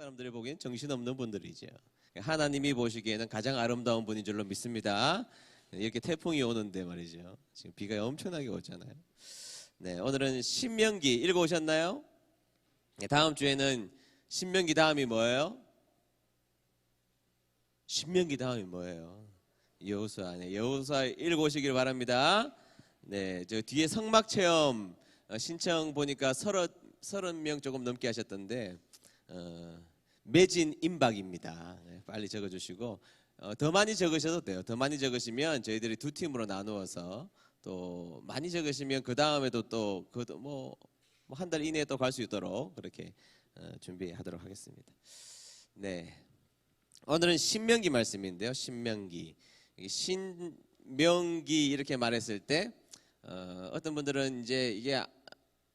사람들이 보기엔 정신없는 분들이죠. 하나님이 보시기에는 가장 아름다운 분인 줄로 믿습니다. 이렇게 태풍이 오는데 말이죠. 지금 비가 엄청나게 오잖아요. 네, 오늘은 신명기 읽어오셨나요? 네, 다음 주에는 신명기 다음이 뭐예요? 신명기 다음이 뭐예요? 여호수아네. 여호수아 읽어오시길 바랍니다. 네, 저 뒤에 성막 체험 신청 보니까 30명 조금 넘게 하셨던데 매진 임박입니다. 네, 빨리 적어주시고 더 많이 적으셔도 돼요. 더 많이 적으시면 저희들이 두 팀으로 나누어서 또 많이 적으시면 그 다음에도 또 뭐 한 달 이내에 또 갈 수 있도록 그렇게 준비하도록 하겠습니다. 네, 오늘은 신명기 말씀인데요. 신명기 이렇게 말했을 때 어떤 분들은 이제 이게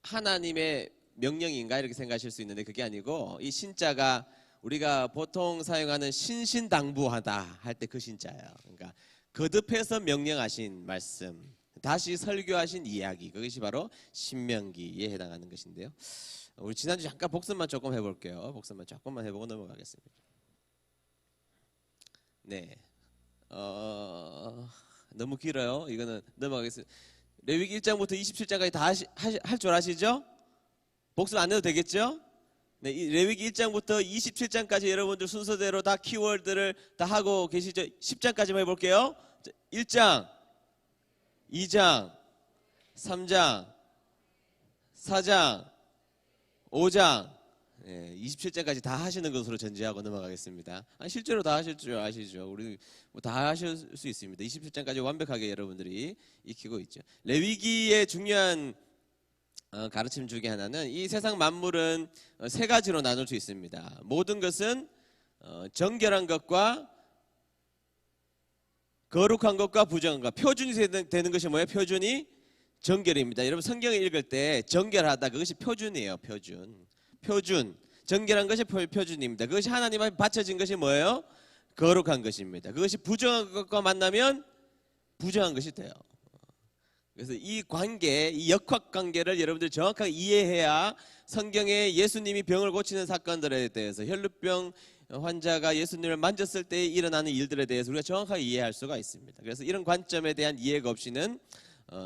하나님의 명령인가 이렇게 생각하실 수 있는데 그게 아니고 이 신자가 우리가 보통 사용하는 신신당부하다 할 때 그 신자예요. 그러니까 거듭해서 명령하신 말씀, 다시 설교하신 이야기, 그것이 바로 신명기에 해당하는 것인데요. 우리 지난주 잠깐 복습만 조금 해볼게요. 복습만 조금만 해보고 넘어가겠습니다. 네, 너무 길어요. 이거는 넘어가겠습니다. 레위기 1장부터 27장까지 다 할 줄 아시죠? 복습 안 해도 되겠죠? 네, 레위기 1장부터 27장까지 여러분들 순서대로 다 키워드를 다 하고 계시죠? 10장까지만 해볼게요. 1장, 2장, 3장, 4장, 5장, 27장까지 다 하시는 것으로 전제하고 넘어가겠습니다. 실제로 다 하실 줄 아시죠? 우리 다 하실 수 있습니다. 27장까지 완벽하게 여러분들이 익히고 있죠. 레위기의 중요한 가르침 중에 하나는 이 세상 만물은 세 가지로 나눌 수 있습니다. 모든 것은 정결한 것과 거룩한 것과 부정한 것. 표준이 되는 것이 뭐예요? 표준이 정결입니다. 여러분 성경을 읽을 때 정결하다 그것이 표준이에요. 표준. 정결한 것이 표준입니다. 그것이 하나님 앞에 바쳐진 것이 뭐예요? 거룩한 것입니다. 그것이 부정한 것과 만나면 부정한 것이 돼요. 그래서 이 관계, 이 역학관계를 여러분들 정확하게 이해해야 성경에 예수님이 병을 고치는 사건들에 대해서 혈루병 환자가 예수님을 만졌을 때 일어나는 일들에 대해서 우리가 정확하게 이해할 수가 있습니다. 그래서 이런 관점에 대한 이해가 없이는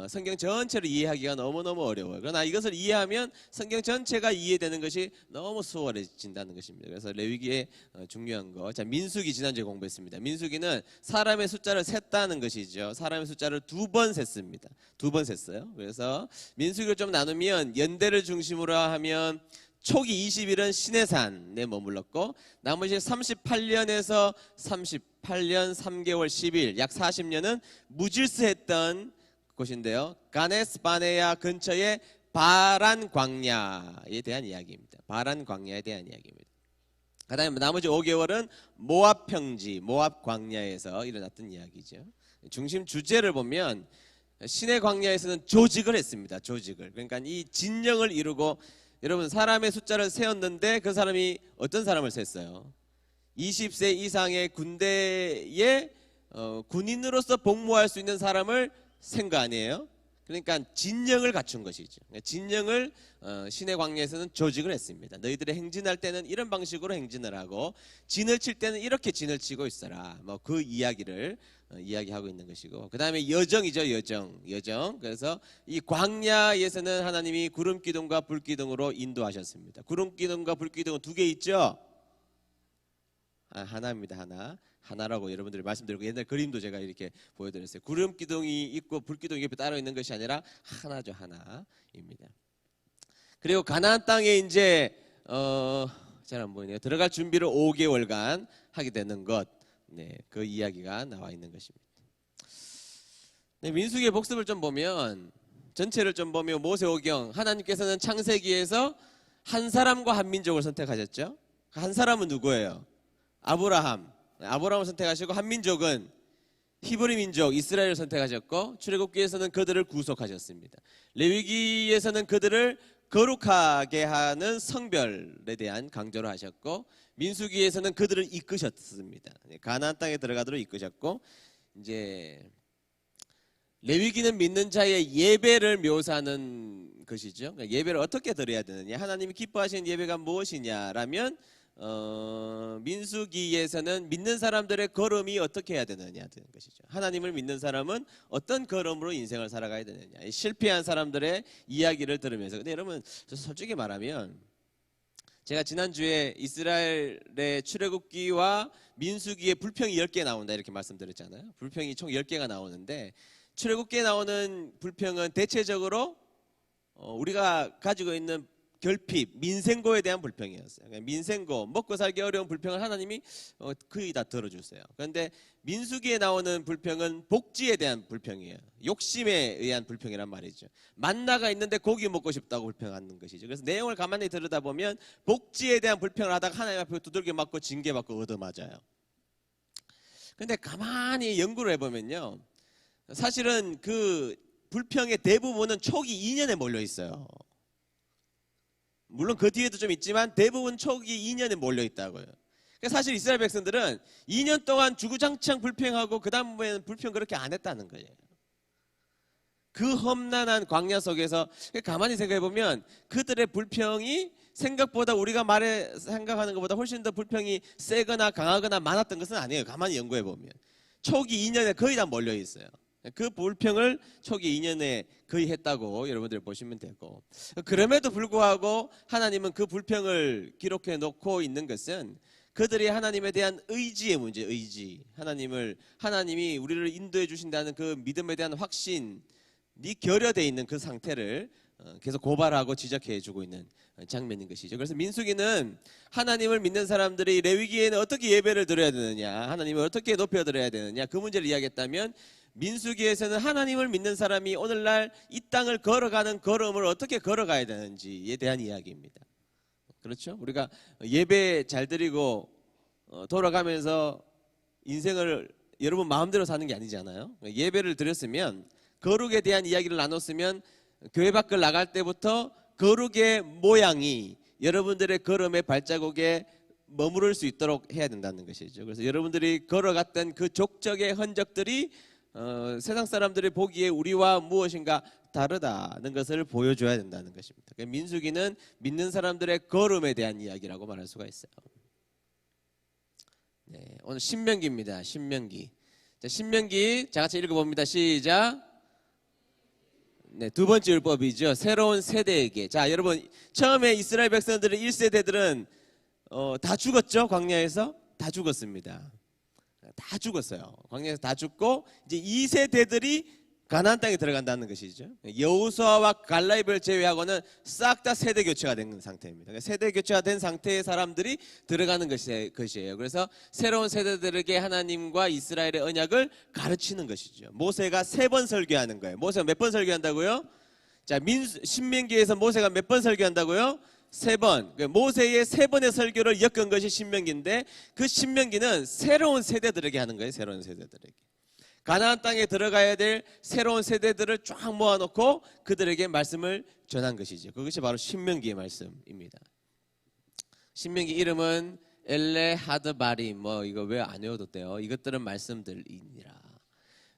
성경 전체를 이해하기가 너무너무 어려워요. 그러나 이것을 이해하면 성경 전체가 이해되는 것이 너무 수월해진다는 것입니다. 그래서 레위기의 중요한 거. 자, 민수기 지난주에 공부했습니다. 민수기는 사람의 숫자를 셌다는 것이죠. 사람의 숫자를 2번 셌습니다. 2번 셌어요. 그래서 민수기를 좀 나누면 연대를 중심으로 하면 초기 20일은 시내산에 머물렀고 나머지 38년에서 38년 3개월 10일 약 40년은 무질서했던 곳인데요. 가네스 바네아 근처의 바란 광야에 대한 이야기입니다. 바란 광야에 대한 이야기입니다. 그다음에 나머지 5개월은 모압 평지, 모압 광야에서 일어났던 이야기죠. 중심 주제를 보면 시내 광야에서는 조직을 했습니다. 조직을. 그러니까 이 진영을 이루고 여러분 사람의 숫자를 세었는데 그 사람이 어떤 사람을 셌어요? 20세 이상의 군대에 군인으로서 복무할 수 있는 사람을 센 거 아니에요? 그러니까 진영을 갖춘 것이죠. 진영을 시내 광야에서는 조직을 했습니다. 너희들이 행진할 때는 이런 방식으로 행진을 하고 진을 칠 때는 이렇게 진을 치고 있어라. 뭐 그 이야기를 이야기하고 있는 것이고 그 다음에 여정이죠. 여정. 그래서 이 광야에서는 하나님이 구름 기둥과 불 기둥으로 인도하셨습니다. 구름 기둥과 불 기둥은 두 개 있죠. 하나입니다. 하나라고 여러분들이 말씀드리고 옛날 그림도 제가 이렇게 보여드렸어요. 구름 기둥이 있고 불 기둥이 옆에 따로 있는 것이 아니라 하나죠. 하나입니다. 그리고 가나안 땅에 이제 잘 안 보이네요. 들어갈 준비를 5개월간 하게 되는 것. 네, 그 이야기가 나와 있는 것입니다. 네, 민수기의 복습을 좀 보면 전체를 좀 보면 모세오경 하나님께서는 창세기에서 한 사람과 한 민족을 선택하셨죠. 한 사람은 누구예요? 아브라함을 선택하시고 한 민족은 히브리 민족 이스라엘을 선택하셨고 출애굽기에서는 그들을 구속하셨습니다. 레위기에서는 그들을 거룩하게 하는 성별에 대한 강조를 하셨고 민수기에서는 그들을 이끄셨습니다. 가나안 땅에 들어가도록 이끄셨고 이제 레위기는 믿는 자의 예배를 묘사하는 것이죠. 예배를 어떻게 드려야 되느냐, 하나님이 기뻐하시는 예배가 무엇이냐라면 민수기에서는 믿는 사람들의 걸음이 어떻게 해야 되느냐 하는 것이죠. 하나님을 믿는 사람은 어떤 걸음으로 인생을 살아가야 되느냐. 실패한 사람들의 이야기를 들으면서. 근데 여러분 솔직히 말하면 제가 지난주에 이스라엘의 출애굽기와 민수기에 불평이 10개 나온다 이렇게 말씀드렸잖아요. 불평이 총 10개가 나오는데 출애굽기에 나오는 불평은 대체적으로 우리가 가지고 있는 결핍, 민생고에 대한 불평이었어요. 민생고, 먹고 살기 어려운 불평을 하나님이 거의 다 들어주세요. 그런데 민수기에 나오는 불평은 복지에 대한 불평이에요. 욕심에 의한 불평이란 말이죠. 만나가 있는데 고기 먹고 싶다고 불평하는 것이죠. 그래서 내용을 가만히 들여다보면 복지에 대한 불평을 하다가 하나님 앞에 두들겨 맞고 징계받고 얻어맞아요. 그런데 가만히 연구를 해보면요. 사실은 그 불평의 대부분은 초기 2년에 몰려 있어요. 물론 그 뒤에도 좀 있지만 대부분 초기 2년에 몰려 있다고요. 그러니까 사실 이스라엘 백성들은 2년 동안 주구장창 불평하고 그 다음에는 불평 그렇게 안 했다는 거예요. 그 험난한 광야 속에서 가만히 생각해 보면 그들의 불평이 생각보다 우리가 생각하는 것보다 훨씬 더 불평이 세거나 강하거나 많았던 것은 아니에요. 가만히 연구해 보면 초기 2년에 거의 다 몰려 있어요. 그 불평을 초기 2년에 거의 했다고 여러분들 보시면 되고, 그럼에도 불구하고 하나님은 그 불평을 기록해 놓고 있는 것은 그들이 하나님에 대한 의지의 문제, 의지. 하나님이 우리를 인도해 주신다는 그 믿음에 대한 확신이 결여되어 있는 그 상태를 계속 고발하고 지적해 주고 있는 장면인 것이죠. 그래서 민수기는 하나님을 믿는 사람들이 레위기에는 어떻게 예배를 드려야 되느냐, 하나님을 어떻게 높여 드려야 되느냐, 그 문제를 이야기했다면 민수기에서는 하나님을 믿는 사람이 오늘날 이 땅을 걸어가는 걸음을 어떻게 걸어가야 되는지에 대한 이야기입니다. 그렇죠? 우리가 예배 잘 드리고 돌아가면서 인생을 여러분 마음대로 사는 게 아니잖아요. 예배를 드렸으면 거룩에 대한 이야기를 나눴으면 교회 밖을 나갈 때부터 거룩의 모양이 여러분들의 걸음의 발자국에 머무를 수 있도록 해야 된다는 것이죠. 그래서 여러분들이 걸어갔던 그 족적의 흔적들이 세상 사람들이 보기에 우리와 무엇인가 다르다는 것을 보여줘야 된다는 것입니다. 민수기는 믿는 사람들의 걸음에 대한 이야기라고 말할 수가 있어요. 네, 오늘 신명기입니다. 신명기. 자, 신명기 자 같이 읽어봅니다. 시작. 네, 두 번째 율법이죠. 새로운 세대에게. 자, 여러분 처음에 이스라엘 백성들은 1세대들은 다 죽었죠. 광야에서 다 죽었습니다. 다 죽었어요. 광야에서 다 죽고 이제 2세대들이 가나안 땅에 들어간다는 것이죠. 여호수아와 갈렙을 제외하고는 싹 다 세대 교체가 된 상태입니다. 그러니까 세대 교체가 된 상태의 사람들이 들어가는 것이에요. 그래서 새로운 세대들에게 하나님과 이스라엘의 언약을 가르치는 것이죠. 모세가 3번 설교하는 거예요. 모세가 몇 번 설교한다고요? 자, 신명기에서 모세가 몇 번 설교한다고요? 3번. 모세의 3번의 설교를 엮은 것이 신명기인데 그 신명기는 새로운 세대들에게 하는 거예요. 새로운 세대들에게. 가나안 땅에 들어가야 될 새로운 세대들을 쫙 모아놓고 그들에게 말씀을 전한 것이죠. 그것이 바로 신명기의 말씀입니다. 신명기 이름은 엘레 하드바림, 이거 왜 안 외워도 돼요? 이것들은 말씀들이니라.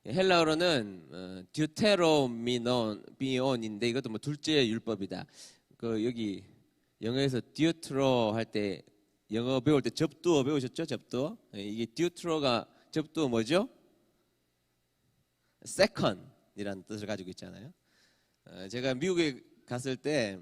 헬라어로는 듀테로미온인데 이것도 둘째 율법이다. 여기 영어에서 디우트로 할 때 영어 배울 때 접두어 배우셨죠? 접두어. 이게 디우트로가 접두어 뭐죠? second이라는 뜻을 가지고 있잖아요. 제가 미국에 갔을 때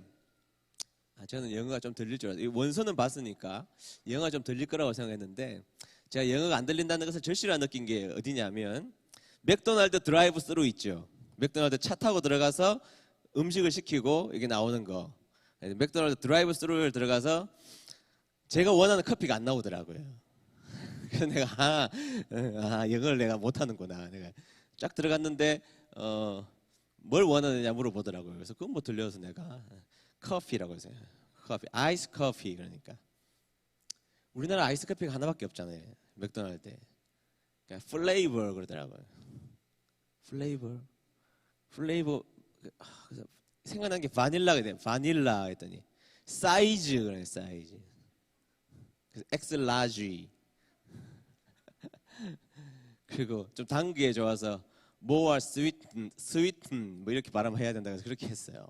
저는 영어가 좀 들릴 줄 알았어요. 원서는 봤으니까 영어가 좀 들릴 거라고 생각했는데 제가 영어가 안 들린다는 것을 절실히 느낀 게 어디냐면 맥도날드 드라이브 스루 있죠. 맥도날드 차 타고 들어가서 음식을 시키고 이게 나오는 거. 맥도날드 드라이브 스루를 들어가서 제가 원하는 커피가 안 나오더라고요. 그래서 내가 영어를 내가 못하는구나. 내가 쫙 들어갔는데 뭘 원하느냐 물어보더라고요. 그래서 그건 뭐 들려서 내가 커피라고 했어요. 커피, 아이스 커피. 그러니까 우리나라 아이스 커피가 하나밖에 없잖아요. 맥도날드. 그러니까 플레이버 그러더라고요. 플레이버. 그래서 생각난 게 바닐라가 돼요. 바닐라 했더니 사이즈 그래. 사이즈. 그래서 엑스 라지. 그리고 좀 단 게 좋아서 more sweeten 뭐 이렇게 발음해야 된다고 해서 그렇게 했어요.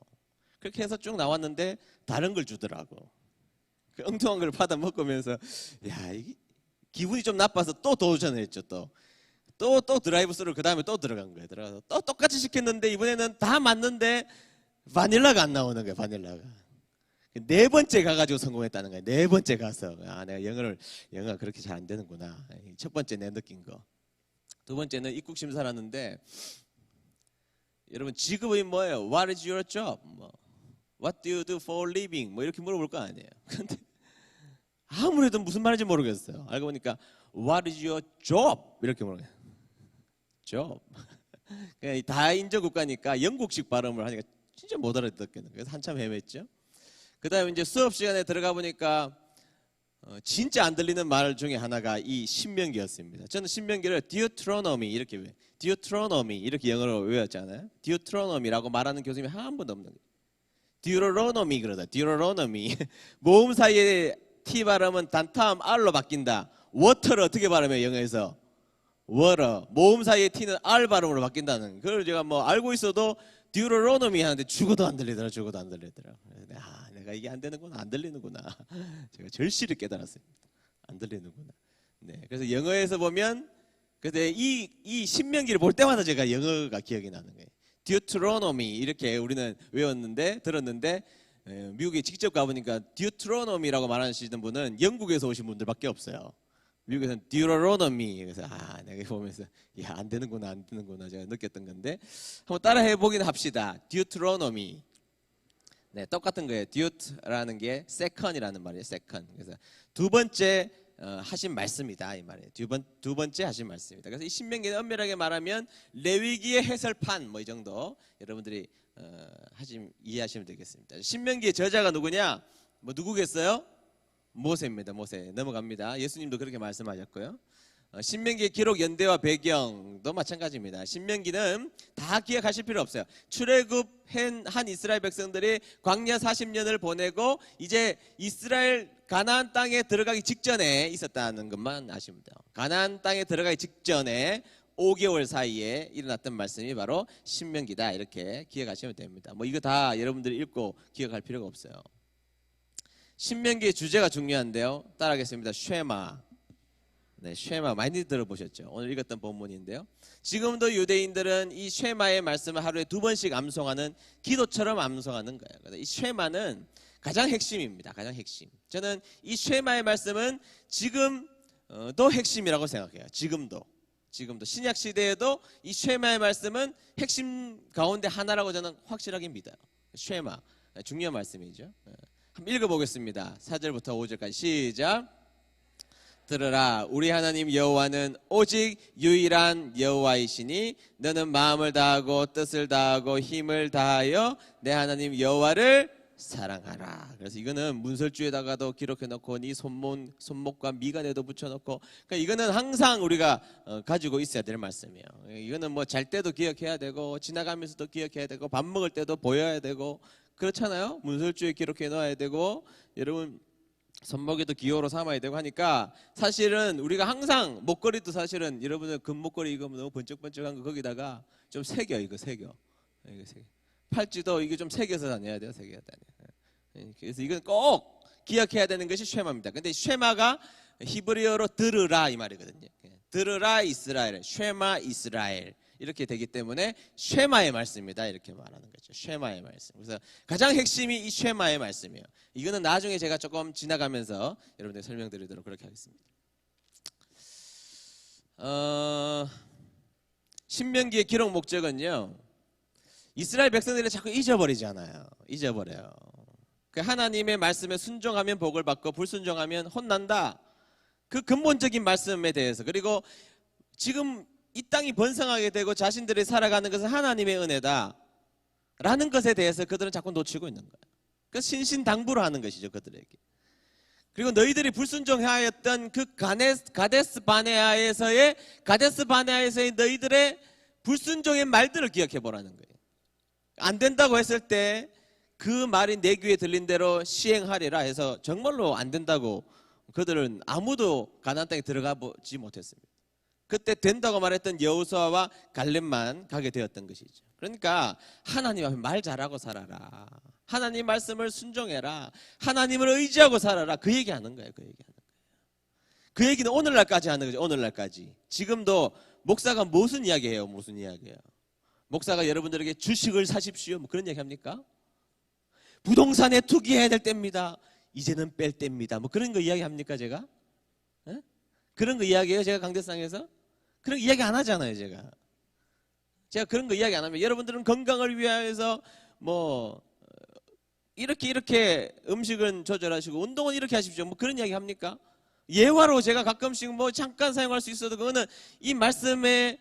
그렇게 해서 쭉 나왔는데 다른 걸 주더라고. 그 엉뚱한 걸 받아 먹으면서 야 이게 기분이 좀 나빠서 또 도전을 했죠. 또 드라이브 스루 그 다음에 또 들어간 거예요. 들어가서 또 똑같이 시켰는데 이번에는 다 맞는데 바닐라가 안 나오는 거예요. 바닐라가. 네 번째 가가지고 성공했다는 거예요. 네 번째 가서 아 내가 영어가 그렇게 잘 안 되는구나. 첫 번째 내 느낀 거. 두 번째는 입국 심사를 하는데 여러분 직업이 뭐예요? What is your job? 뭐 What do you do for living? 뭐 이렇게 물어볼 거 아니에요. 근데 아무래도 무슨 말인지 모르겠어요. 알고 보니까 What is your job? 이렇게 물어요. job. 그냥 다인종 국가니까 영국식 발음을 하니까 진짜 못 알아듣겠는 거예요. 그래서 한참 헤맸죠. 그 다음에 이제 수업 시간에 들어가 보니까 진짜 안 들리는 말 중에 하나가 이 신명기였습니다. 저는 신명기를 Deuteronomy 이렇게 영어로 외웠잖아요. Deuteronomy라고 말하는 교수님이 한 번도 없는 거예요. Deuteronomy 그러다. Deuteronomy. 모음 사이에 T 발음은 단타음 R로 바뀐다. water를 어떻게 발음해요 영어에서? water. 모음 사이에 T는 R 발음으로 바뀐다는. 그걸 제가 뭐 알고 있어도 Deuteronomy 하는데 죽어도 안 들리더라. 아, 내가 이게 안 되는구나, 안 들리는구나. 제가 절실히 깨달았습니다. 안 들리는구나. 네, 그래서 영어에서 보면 그때 이 신명기를 볼 때마다 제가 영어가 기억이 나는 거예요. Deuteronomy 이렇게 우리는 외웠는데 들었는데 미국에 직접 가보니까 Deuteronomy라고 말하시는 분은 영국에서 오신 분들밖에 없어요. 미국에서는 Deuteronomy. 그래서 아 내가 보면서 야 안 되는구나 제가 느꼈던 건데 한번 따라해 보긴 합시다. Deuteronomy. 네, 똑같은 거예요. Deut라는 게 second이라는 말이에요. second. 그래서 두 번째 하신 말씀이다 이 말이에요. 두 번째 하신 말씀이다. 그래서 이 신명기는 엄밀하게 말하면 레위기의 해설판 뭐 이 정도 여러분들이 이해하시면 되겠습니다. 신명기의 저자가 누구냐? 뭐 누구겠어요? 모세입니다. 모세. 넘어갑니다. 예수님도 그렇게 말씀하셨고요. 신명기의 기록 연대와 배경도 마찬가지입니다. 신명기는 다 기억하실 필요 없어요. 출애굽한 이스라엘 백성들이 광야 40년을 보내고 이제 이스라엘 가나안 땅에 들어가기 직전에 있었다는 것만 아시면 돼요. 가나안 땅에 들어가기 직전에 5개월 사이에 일어났던 말씀이 바로 신명기다. 이렇게 기억하시면 됩니다. 뭐 이거 다 여러분들이 읽고 기억할 필요가 없어요. 신명기의 주제가 중요한데요. 따라하겠습니다. 쉐마. 네, 쉐마 많이 들어보셨죠? 오늘 읽었던 본문인데요. 지금도 유대인들은 이 쉐마의 말씀을 하루에 2번씩 암송하는 기도처럼 암송하는 거예요. 이 쉐마는 가장 핵심입니다. 가장 핵심. 저는 이 쉐마의 말씀은 지금도 핵심이라고 생각해요. 지금도 신약 시대에도 이 쉐마의 말씀은 핵심 가운데 하나라고 저는 확실하게 믿어요. 쉐마 중요한 말씀이죠. 한번 읽어보겠습니다. 4절부터 5절까지 시작. 들으라 우리 하나님 여호와는 오직 유일한 여호와이시니 너는 마음을 다하고 뜻을 다하고 힘을 다하여 내 하나님 여호와를 사랑하라. 그래서 이거는 문설주에다가도 기록해놓고 네 손목과 미간에도 붙여놓고 그러니까 이거는 항상 우리가 가지고 있어야 될 말씀이에요. 이거는 뭐 잘 때도 기억해야 되고 지나가면서도 기억해야 되고 밥 먹을 때도 보여야 되고 그렇잖아요. 문설주에 기록해 놔야 되고 여러분 손목에도 기호로 삼아야 되고 하니까 사실은 우리가 항상 목걸이도 사실은 여러분들 금목걸이 이거 너무 번쩍번쩍한 거 거기다가 좀 새겨. 이거 새겨. 팔찌도 이게 좀 새겨서 다녀야 돼요. 새겨야 다녀. 그래서 이건 꼭 기억해야 되는 것이 쉐마입니다. 근데 쉐마가 히브리어로 들으라 이 말이거든요. 들으라 이스라엘, 쉐마 이스라엘 이렇게 되기 때문에 쉐마의 말씀이다 이렇게 말하는 거죠. 쉐마의 말씀. 그래서 가장 핵심이 이 쉐마의 말씀이에요. 이거는 나중에 제가 조금 지나가면서 여러분들 설명드리도록 그렇게 하겠습니다. 신명기의 기록 목적은요. 이스라엘 백성들이 자꾸 잊어버리잖아요. 잊어버려요. 그 하나님의 말씀에 순종하면 복을 받고 불순종하면 혼난다. 그 근본적인 말씀에 대해서 그리고 지금 이 땅이 번성하게 되고 자신들이 살아가는 것은 하나님의 은혜다 라는 것에 대해서 그들은 자꾸 놓치고 있는 거예요. 그러니까 신신당부를 하는 것이죠 그들에게. 그리고 너희들이 불순종하였던 그 가데스 바네아에서의 너희들의 불순종의 말들을 기억해 보라는 거예요. 안 된다고 했을 때 그 말이 내 귀에 들린 대로 시행하리라 해서 정말로 안 된다고 그들은 아무도 가나안 땅에 들어가 보지 못했습니다. 그때 된다고 말했던 여호수아와 갈렙만 가게 되었던 것이죠. 그러니까 하나님 앞에 말 잘하고 살아라. 하나님 말씀을 순종해라. 하나님을 의지하고 살아라. 그 얘기하는 거예요. 그 얘기하는 거예요. 그 얘기는 오늘날까지 하는 거죠. 오늘날까지. 지금도 목사가 무슨 이야기해요? 무슨 이야기해요? 목사가 여러분들에게 주식을 사십시오. 뭐 그런 이야기 합니까? 부동산에 투기해야 될 때입니다. 이제는 뺄 때입니다. 뭐 그런 거 이야기합니까 제가? 에? 그런 거 이야기해요 제가 강대상에서? 그런 거 이야기 안 하잖아요 제가 그런 거 이야기 안 하면 여러분들은 건강을 위해서 뭐 이렇게 음식은 조절하시고 운동은 이렇게 하십시오. 뭐 그런 이야기 합니까? 예화로 제가 가끔씩 뭐 잠깐 사용할 수 있어도 그거는 이 말씀의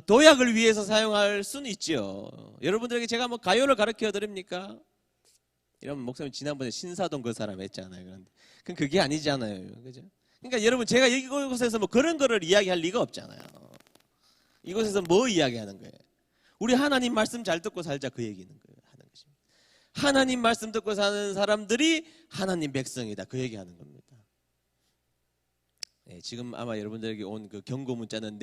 도약을 위해서 사용할 수는 있죠. 여러분들에게 제가 뭐 가요를 가르쳐 드립니까? 이러면 목사님 지난번에 신사동 그 사람 했잖아요. 그런데 그건 그게 아니잖아요. 그죠? 그러니까 여러분 제가 이곳에서 뭐 그런 거를 이야기할 리가 없잖아요. 이곳에서 뭐 이야기하는 거예요? 우리 하나님 말씀 잘 듣고 살자 그 얘기는 거예요. 하는 것입니다. 하나님 말씀 듣고 사는 사람들이 하나님 백성이다. 그 얘기하는 겁니다. 네, 지금 아마 여러분들에게 온 그 경고 문자는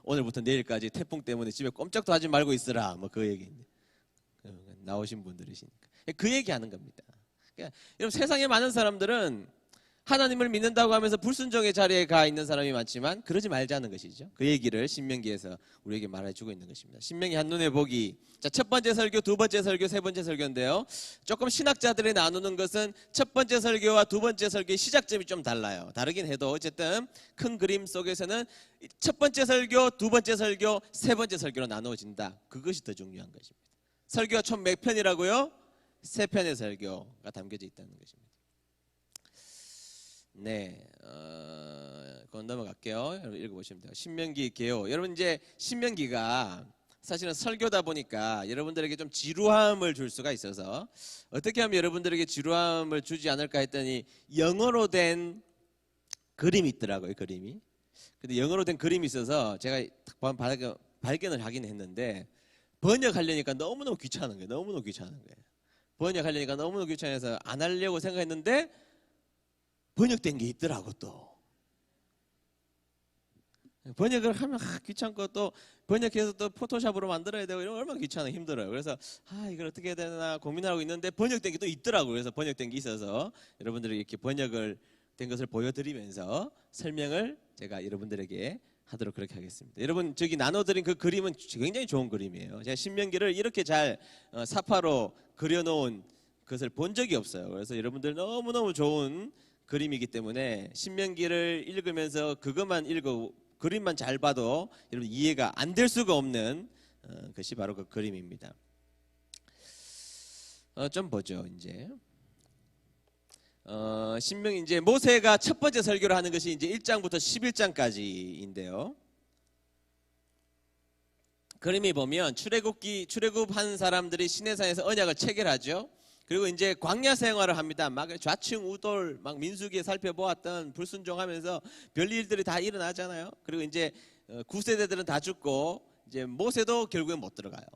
오늘부터 내일까지 태풍 때문에 집에 꼼짝도 하지 말고 있으라. 뭐 그 얘기인데 나오신 분들이시니까 그 얘기하는 겁니다. 그러니까 여러분 세상에 많은 사람들은 하나님을 믿는다고 하면서 불순종의 자리에 가 있는 사람이 많지만 그러지 말자는 것이죠. 그 얘기를 신명기에서 우리에게 말해주고 있는 것입니다. 신명기 한눈에 보기. 자, 첫 번째 설교, 두 번째 설교, 세 번째 설교인데요. 조금 신학자들이 나누는 것은 첫 번째 설교와 두 번째 설교의 시작점이 좀 달라요. 다르긴 해도 어쨌든 큰 그림 속에서는 첫 번째 설교, 두 번째 설교, 세 번째 설교로 나누어진다. 그것이 더 중요한 것입니다. 설교가 총 몇 편이라고요? 세 편의 설교가 담겨져 있다는 것입니다. 네, 그건 넘어갈게요. 여러분 읽어보시면 돼요. 신명기 개요. 여러분 이제 신명기가 사실은 설교다 보니까 여러분들에게 좀 지루함을 줄 수가 있어서 어떻게 하면 여러분들에게 지루함을 주지 않을까 했더니 영어로 된 그림이 있더라고요. 그림이. 근데 영어로 된 그림이 있어서 제가 발견을 하긴 했는데 번역하려니까 너무너무 귀찮은 거예요. 너무너무 귀찮은 거예요. 번역하려니까 너무너무 귀찮아서 안 하려고 생각했는데 번역된 게 있더라고. 또 번역을 하면 귀찮고 또 번역해서 또 포토샵으로 만들어야 되고 이러면 얼마나 귀찮아 힘들어요. 그래서 이걸 어떻게 해야 되나 고민하고 있는데 번역된 게 또 있더라고요. 그래서 번역된 게 있어서 여러분들이 이렇게 번역을 된 것을 보여드리면서 설명을 제가 여러분들에게 하도록 그렇게 하겠습니다. 여러분 저기 나눠드린 그 그림은 굉장히 좋은 그림이에요. 제가 신명기를 이렇게 잘 사파로 그려놓은 것을 본 적이 없어요. 그래서 여러분들 너무너무 좋은 그림이기 때문에 신명기를 읽으면서 그것만 그림만 잘 봐도 여러분 이해가 안 될 수가 없는 것이 바로 그 그림입니다. 좀 보죠. 이제 신명 이제 모세가 첫 번째 설교를 하는 것이 이제 1장부터 11장까지인데요. 그림이 보면 출애굽한 사람들이 시내산에서 언약을 체결하죠. 그리고 이제 광야 생활을 합니다. 막 좌충우돌 막 민수기에 살펴보았던 불순종하면서 별일들이 다 일어나잖아요. 그리고 이제 9세대들은 다 죽고 이제 모세도 결국엔 못 들어가요.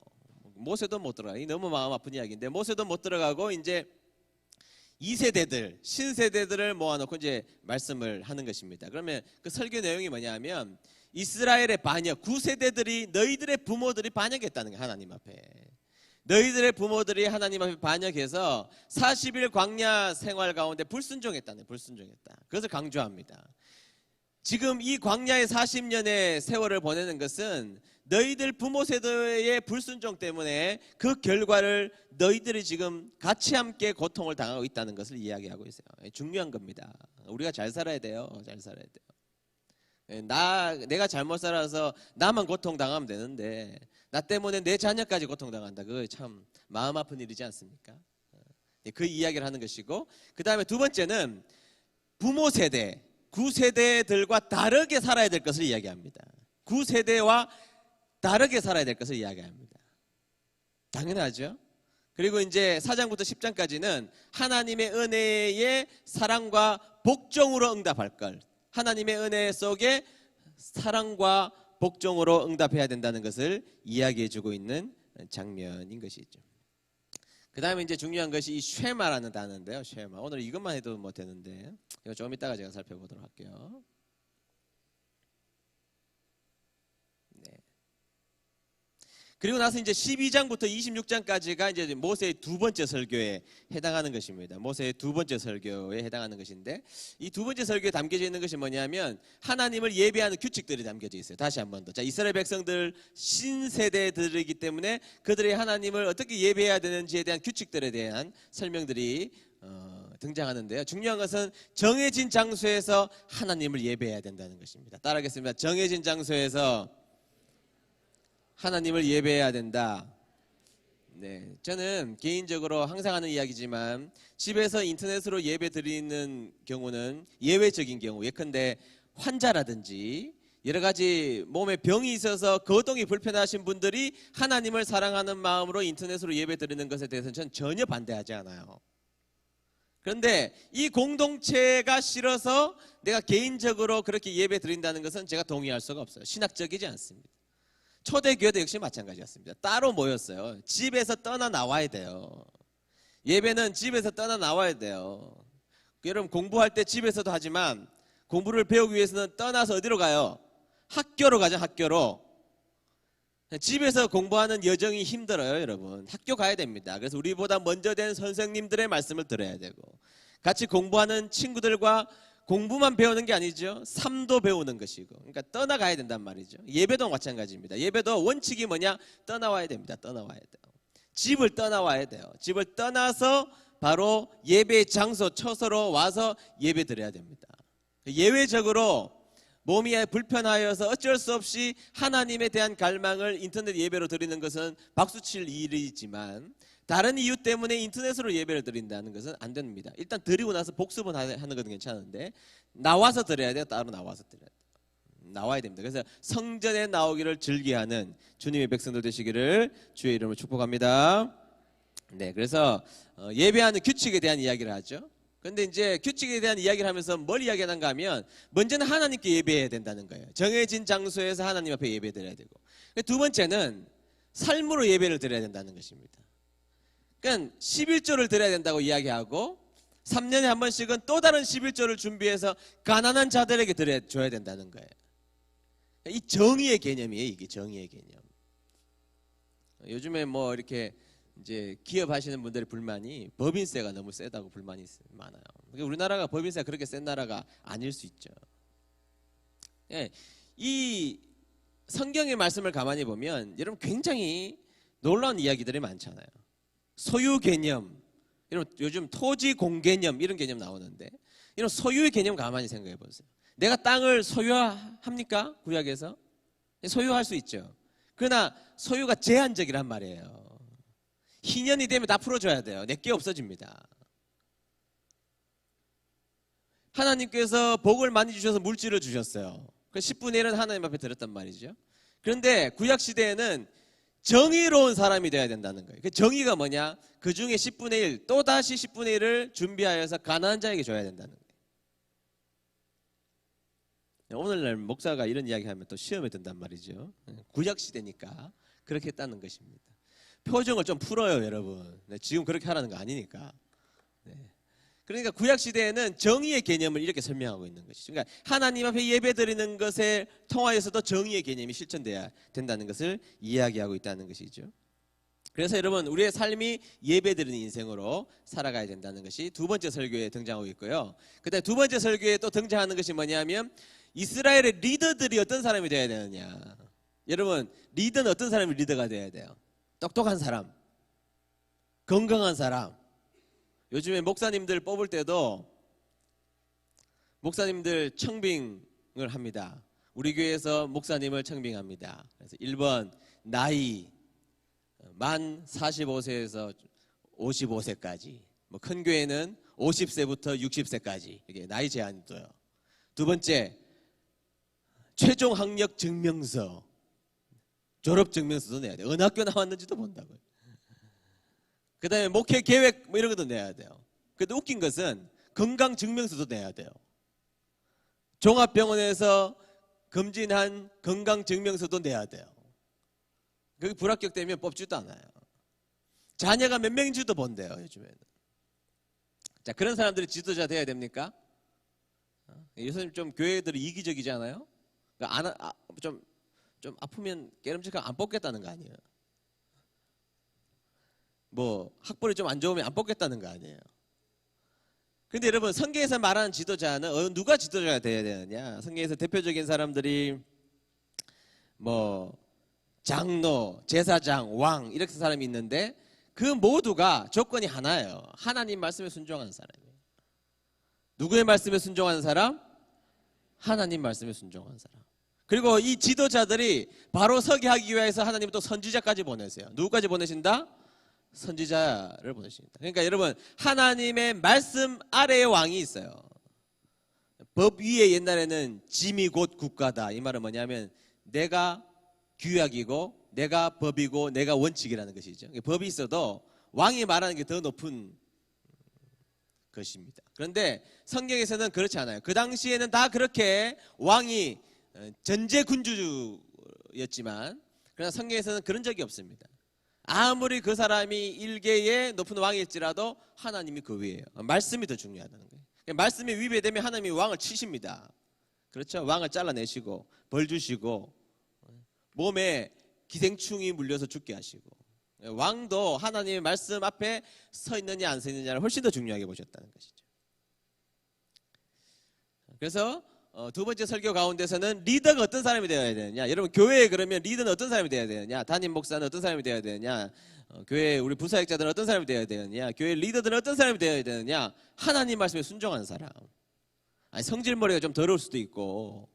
모세도 못 들어가요. 이 너무 마음 아픈 이야기인데 모세도 못 들어가고 이제 2세대들 신세대들을 모아놓고 이제 말씀을 하는 것입니다. 그러면 그 설교 내용이 뭐냐면 이스라엘의 반역 9세대들이 너희들의 부모들이 반역했다는 거예요. 하나님 앞에. 너희들의 부모들이 하나님 앞에 반역해서 40일 광야 생활 가운데 불순종했다네. 불순종했다. 그것을 강조합니다. 지금 이 광야의 40년의 세월을 보내는 것은 너희들 부모 세대의 불순종 때문에 그 결과를 너희들이 지금 같이 함께 고통을 당하고 있다는 것을 이야기하고 있어요. 중요한 겁니다. 우리가 잘 살아야 돼요. 잘 살아야 돼요. 내가 잘못 살아서 나만 고통당하면 되는데 나 때문에 내 자녀까지 고통당한다. 그거 참 마음 아픈 일이지 않습니까? 그 이야기를 하는 것이고 그 다음에 두 번째는 부모 세대 9세대들과 다르게 살아야 될 것을 이야기합니다. 9세대와 다르게 살아야 될 것을 이야기합니다. 당연하죠. 그리고 이제 4장부터 10장까지는 하나님의 은혜의 사랑과 복종으로 응답할 걸 하나님의 은혜 속에 사랑과 복종으로 응답해야 된다는 것을 이야기해주고 있는 장면인 것이죠. 그 다음에 이제 중요한 것이 이 쉐마라는 단어인데요. 쉐마. 오늘 이것만 해도 뭐 되는데 이거 좀 이따가 제가 살펴보도록 할게요. 그리고 나서 이제 12장부터 26장까지가 이제 모세의 두 번째 설교에 해당하는 것입니다. 모세의 두 번째 설교에 해당하는 것인데, 이 두 번째 설교에 담겨져 있는 것이 뭐냐면 하나님을 예배하는 규칙들이 담겨져 있어요. 다시 한 번 더. 자, 이스라엘 백성들 신세대들이기 때문에 그들이 하나님을 어떻게 예배해야 되는지에 대한 규칙들에 대한 설명들이 등장하는데요. 중요한 것은 정해진 장소에서 하나님을 예배해야 된다는 것입니다. 따라하겠습니다. 정해진 장소에서 하나님을 예배해야 된다. 네, 저는 개인적으로 항상 하는 이야기지만 집에서 인터넷으로 예배 드리는 경우는 예외적인 경우, 예컨대 환자라든지 여러 가지 몸에 병이 있어서 거동이 불편하신 분들이 하나님을 사랑하는 마음으로 인터넷으로 예배 드리는 것에 대해서는 저는 전혀 반대하지 않아요. 그런데 이 공동체가 싫어서 내가 개인적으로 그렇게 예배 드린다는 것은 제가 동의할 수가 없어요. 신학적이지 않습니다. 초대교회도 역시 마찬가지였습니다. 따로 모였어요. 집에서 떠나 나와야 돼요. 예배는 집에서 떠나 나와야 돼요. 여러분 공부할 때 집에서도 하지만 공부를 배우기 위해서는 떠나서 어디로 가요? 학교로 가죠. 학교로. 집에서 공부하는 여정이 힘들어요. 여러분 학교 가야 됩니다. 그래서 우리보다 먼저 된 선생님들의 말씀을 들어야 되고, 같이 공부하는 친구들과 공부만 배우는 게 아니죠. 삶도 배우는 것이고, 그러니까 떠나가야 된단 말이죠. 예배도 마찬가지입니다. 예배도 원칙이 뭐냐? 떠나와야 됩니다. 떠나와야 돼요. 집을 떠나와야 돼요. 집을 떠나서 바로 예배 장소 처소로 와서 예배 드려야 됩니다. 예외적으로 몸이 불편하여서 어쩔 수 없이 하나님에 대한 갈망을 인터넷 예배로 드리는 것은 박수칠 일이지만, 다른 이유 때문에 인터넷으로 예배를 드린다는 것은 안 됩니다. 일단 드리고 나서 복습은 하는 건 괜찮은데 나와서 드려야 돼요. 따로 나와서 드려야 돼요. 나와야 됩니다. 그래서 성전에 나오기를 즐겨하는 주님의 백성들 되시기를 주의 이름으로 축복합니다. 네, 그래서 예배하는 규칙에 대한 이야기를 하죠. 그런데 이제 규칙에 대한 이야기를 하면서 뭘 이야기하는가 하면, 먼저는 하나님께 예배해야 된다는 거예요. 정해진 장소에서 하나님 앞에 예배 드려야 되고, 두 번째는 삶으로 예배를 드려야 된다는 것입니다. 그러니까 11조를 드려야 된다고 이야기하고 3년에 한 번씩은 또 다른 11조를 준비해서 가난한 자들에게 드려줘야 된다는 거예요. 이 정의의 개념이에요. 이게 정의의 개념. 요즘에 뭐 이렇게 이제 기업하시는 분들의 불만이 법인세가 너무 세다고 불만이 많아요. 우리나라가 법인세가 그렇게 센 나라가 아닐 수 있죠. 예, 이 성경의 말씀을 가만히 보면 여러분 굉장히 놀라운 이야기들이 많잖아요. 소유 개념, 여러분 요즘 토지 공개념 이런 개념 나오는데, 이런 소유의 개념 가만히 생각해 보세요. 내가 땅을 소유합니까? 구약에서 소유할 수 있죠. 그러나 소유가 제한적이란 말이에요. 희년이 되면 다 풀어줘야 돼요. 내게 없어집니다. 하나님께서 복을 많이 주셔서 물질을 주셨어요. 그 10분의 1은 하나님 앞에 드렸단 말이죠. 그런데 구약 시대에는 정의로운 사람이 되어야 된다는 거예요. 그 정의가 뭐냐? 그 중에 10분의 1, 또 다시 10분의 1을 준비하여서 가난한 자에게 줘야 된다는 거예요. 오늘날 목사가 이런 이야기하면 또 시험에 든단 말이죠. 구약 시대니까 그렇게 했다는 것입니다. 표정을 좀 풀어요, 여러분. 지금 그렇게 하라는 거 아니니까. 그러니까 구약 시대에는 정의의 개념을 이렇게 설명하고 있는 것이죠. 그러니까 하나님 앞에 예배드리는 것에 통하여서도 정의의 개념이 실천돼야 된다는 것을 이야기하고 있다는 것이죠. 그래서 여러분 우리의 삶이 예배드리는 인생으로 살아가야 된다는 것이 두 번째 설교에 등장하고 있고요. 그다음에 두 번째 설교에 또 등장하는 것이 뭐냐면, 이스라엘의 리더들이 어떤 사람이 되어야 되느냐. 여러분 리더는 어떤 사람이 리더가 되어야 돼요? 똑똑한 사람, 건강한 사람. 요즘에 목사님들 뽑을 때도 목사님들 청빙을 합니다. 우리 교회에서 목사님을 청빙합니다. 그래서 1번 나이 만 45세에서 55세까지, 뭐 큰 교회는 50세부터 60세까지 이게 나이 제한이 둬요. 두 번째, 최종 학력 증명서, 졸업 증명서도 내야 돼요. 어느 학교 나왔는지도 본다고요. 그 다음에 목회 계획 뭐 이런 것도 내야 돼요. 근데 웃긴 것은 건강 증명서도 내야 돼요. 종합병원에서 검진한 건강 증명서도 내야 돼요. 그게 불합격되면 뽑지도 않아요. 자녀가 몇 명인지도 본대요, 요즘에는. 자, 그런 사람들이 지도자 돼야 됩니까? 요즘 좀 교회들이 이기적이지 않아요? 그러니까 좀 아프면 깨름직하게 안 뽑겠다는 거 아니에요. 뭐 학벌이 좀 안 좋으면 안 뽑겠다는 거 아니에요. 근데 여러분 성경에서 말하는 지도자는 누가 지도자가 돼야 되느냐? 성경에서 대표적인 사람들이 뭐 장로, 제사장, 왕 이렇게 사람이 있는데 그 모두가 조건이 하나예요. 하나님 말씀에 순종하는 사람이에요. 누구의 말씀에 순종하는 사람? 하나님 말씀에 순종하는 사람. 그리고 이 지도자들이 바로 서게 하기 위해서 하나님은 또 선지자까지 보내세요. 누구까지 보내신다? 선지자를 보내십니다. 그러니까 여러분 하나님의 말씀 아래에 왕이 있어요. 법 위에 옛날에는 짐이 곧 국가다. 이 말은 뭐냐면 내가 규약이고 내가 법이고 내가 원칙이라는 것이죠. 법이 있어도 왕이 말하는 게 더 높은 것입니다. 그런데 성경에서는 그렇지 않아요. 그 당시에는 다 그렇게 왕이 전제군주였지만 그러나 성경에서는 그런 적이 없습니다. 아무리 그 사람이 일개의 높은 왕일지라도 하나님이 그 위에요. 말씀이 더 중요하다는 거예요. 말씀이 위배되면 하나님이 왕을 치십니다. 그렇죠? 왕을 잘라내시고 벌 주시고 몸에 기생충이 물려서 죽게 하시고 왕도 하나님의 말씀 앞에 서 있느냐 안 서 있느냐를 훨씬 더 중요하게 보셨다는 것이죠. 그래서 두 번째 설교 가운데서는 리더가 어떤 사람이 되어야 되느냐. 여러분 교회에 그러면 리더는 어떤 사람이 되어야 되느냐. 담임 목사는 어떤 사람이 되어야 되느냐. 교회 우리 부사역자들은 어떤 사람이 되어야 되느냐. 교회 리더들은 어떤 사람이 되어야 되느냐. 하나님 말씀에 순종하는 사람. 아니 성질머리가 좀 더러울 수도 있고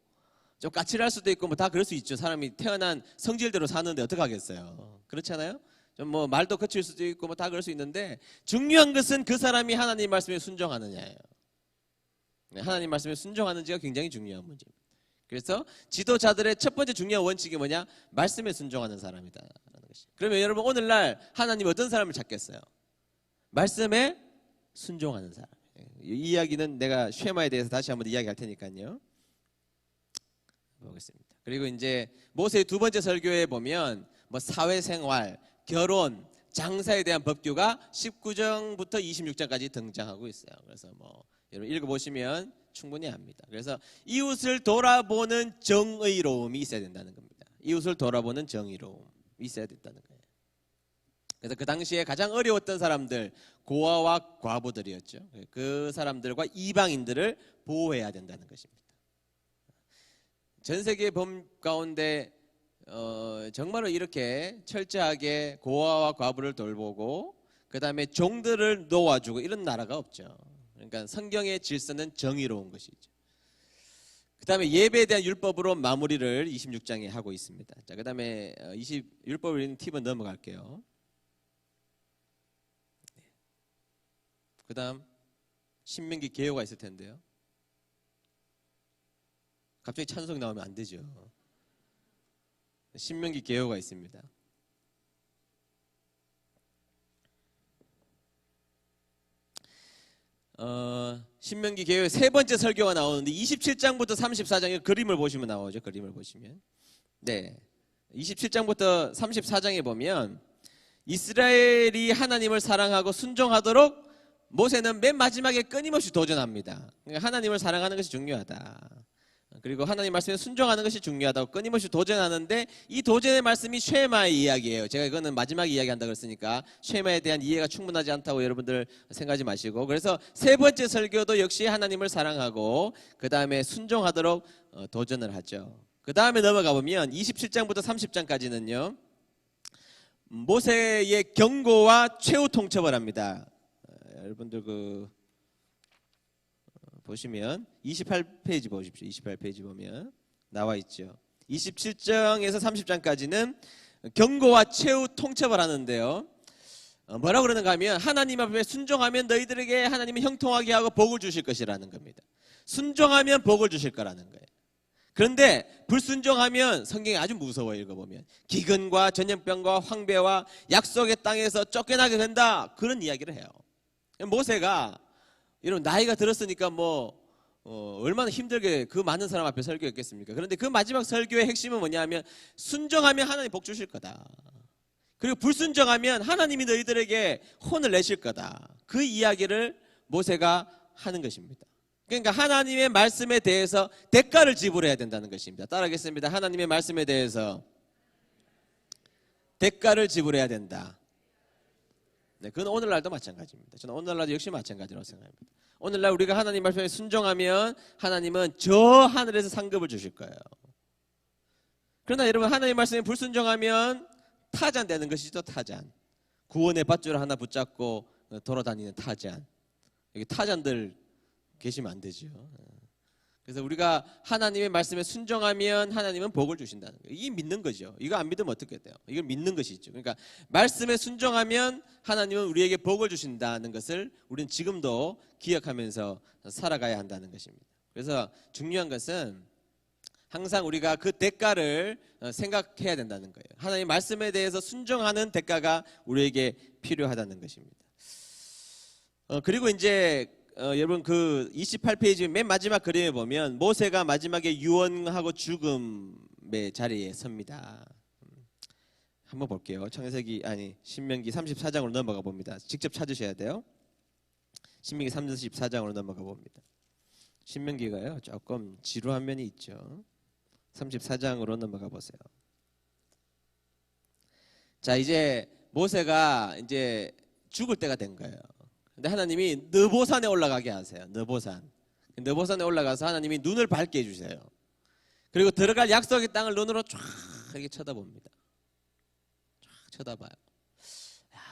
좀 까칠할 수도 있고 뭐 다 그럴 수 있죠. 사람이 태어난 성질대로 사는데 어떡하겠어요. 그렇지 않아요? 좀 뭐 말도 거칠 수도 있고 뭐 다 그럴 수 있는데 중요한 것은 그 사람이 하나님 말씀에 순종하느냐예요. 하나님 말씀에 순종하는지가 굉장히 중요한 문제입니다. 그래서 지도자들의 첫 번째 중요한 원칙이 뭐냐? 말씀에 순종하는 사람이다. 그러면 여러분 오늘날 하나님 어떤 사람을 찾겠어요? 말씀에 순종하는 사람. 이 이야기는 내가 쉐마에 대해서 다시 한번 이야기할 테니까요. 보겠습니다. 그리고 이제 모세의 두 번째 설교에 보면 뭐 사회생활, 결혼, 장사에 대한 법규가 19장부터 26장까지 등장하고 있어요. 그래서 뭐 여러분 읽어보시면 충분히 압니다. 그래서 이웃을 돌아보는 정의로움이 있어야 된다는 겁니다. 이웃을 돌아보는 정의로움이 있어야 된다는 거예요. 그래서 그 당시에 가장 어려웠던 사람들, 고아와 과부들이었죠. 그 사람들과 이방인들을 보호해야 된다는 것입니다. 전 세계 법 가운데 정말로 이렇게 철저하게 고아와 과부를 돌보고 그 다음에 종들을 놓아주고 이런 나라가 없죠. 그러니까 성경의 질서는 정의로운 것이죠. 그 다음에 예배에 대한 율법으로 마무리를 26장에 하고 있습니다. 자, 그 다음에 율법을 읽는 팁은 넘어갈게요. 그 다음 신명기 개요가 있을 텐데요. 갑자기 찬송 나오면 안 되죠. 신명기 개요가 있습니다. 신명기 개요의 세 번째 설교가 나오는데 27장부터 34장에 그림을 보시면 나오죠. 그림을 보시면. 네. 27장부터 34장에 보면 이스라엘이 하나님을 사랑하고 순종하도록 모세는 맨 마지막에 끊임없이 도전합니다. 그러니까 하나님을 사랑하는 것이 중요하다. 그리고 하나님 말씀에 순종하는 것이 중요하다고 끊임없이 도전하는데 이 도전의 말씀이 쉐마의 이야기예요. 제가 이거는 마지막에 이야기한다고 했으니까 쉐마에 대한 이해가 충분하지 않다고 여러분들 생각하지 마시고 그래서 세 번째 설교도 역시 하나님을 사랑하고 그 다음에 순종하도록 도전을 하죠. 그 다음에 넘어가 보면 27장부터 30장까지는요. 모세의 경고와 최후 통첩을 합니다. 여러분들 보시면 28페이지 보십시오. 28페이지 보면 나와 있죠. 27장에서 30장까지는 경고와 최후 통첩을 하는데요. 뭐라고 그러는가 하면 하나님 앞에 순종하면 너희들에게 하나님이 형통하게 하고 복을 주실 것이라는 겁니다. 순종하면 복을 주실 거라는 거예요. 그런데 불순종하면 성경이 아주 무서워요. 읽어보면 기근과 전염병과 황폐와 약속의 땅에서 쫓겨나게 된다. 그런 이야기를 해요. 모세가 여러분 나이가 들었으니까 얼마나 힘들게 그 많은 사람 앞에 설교했겠습니까? 그런데 그 마지막 설교의 핵심은 뭐냐면 순종하면 하나님 복 주실 거다. 그리고 불순종하면 하나님이 너희들에게 혼을 내실 거다. 그 이야기를 모세가 하는 것입니다. 그러니까 하나님의 말씀에 대해서 대가를 지불해야 된다는 것입니다. 따라하겠습니다. 하나님의 말씀에 대해서 대가를 지불해야 된다. 네, 그건 오늘날도 마찬가지입니다. 저는 오늘날도 역시 마찬가지라고 생각합니다. 오늘날 우리가 하나님 말씀에 순종하면 하나님은 저 하늘에서 상급을 주실 거예요. 그러나 여러분 하나님 말씀에 불순종하면 타잔 되는 것이죠. 타잔. 구원의 밧줄 하나 붙잡고 돌아다니는 타잔. 여기 타잔들 계시면 안 되죠. 그래서 우리가 하나님의 말씀에 순종하면 하나님은 복을 주신다는 거예요. 이게 믿는 거죠. 이거 안 믿으면 어떻게 돼요? 이걸 믿는 것이죠. 그러니까 말씀에 순종하면 하나님은 우리에게 복을 주신다는 것을 우리는 지금도 기억하면서 살아가야 한다는 것입니다. 그래서 중요한 것은 항상 우리가 그 대가를 생각해야 된다는 거예요. 하나님의 말씀에 대해서 순종하는 대가가 우리에게 필요하다는 것입니다. 그리고 이제 여러분 그 28페이지 맨 마지막 그림에 보면 모세가 마지막에 유언하고 죽음의 자리에 섭니다. 한번 볼게요. 신명기 34장으로 넘어가 봅니다. 직접 찾으셔야 돼요. 신명기 34장으로 넘어가 봅니다. 신명기가요 조금 지루한 면이 있죠. 34장으로 넘어가 보세요. 자, 이제 모세가 이제 죽을 때가 된 거예요. 근데 하나님이 느보산에 올라가게 하세요. 느보산에 올라가서 하나님이 눈을 밝게 해주세요. 그리고 들어갈 약속의 땅을 눈으로 쫙 이렇게 쳐다봅니다. 쫙 쳐다봐요.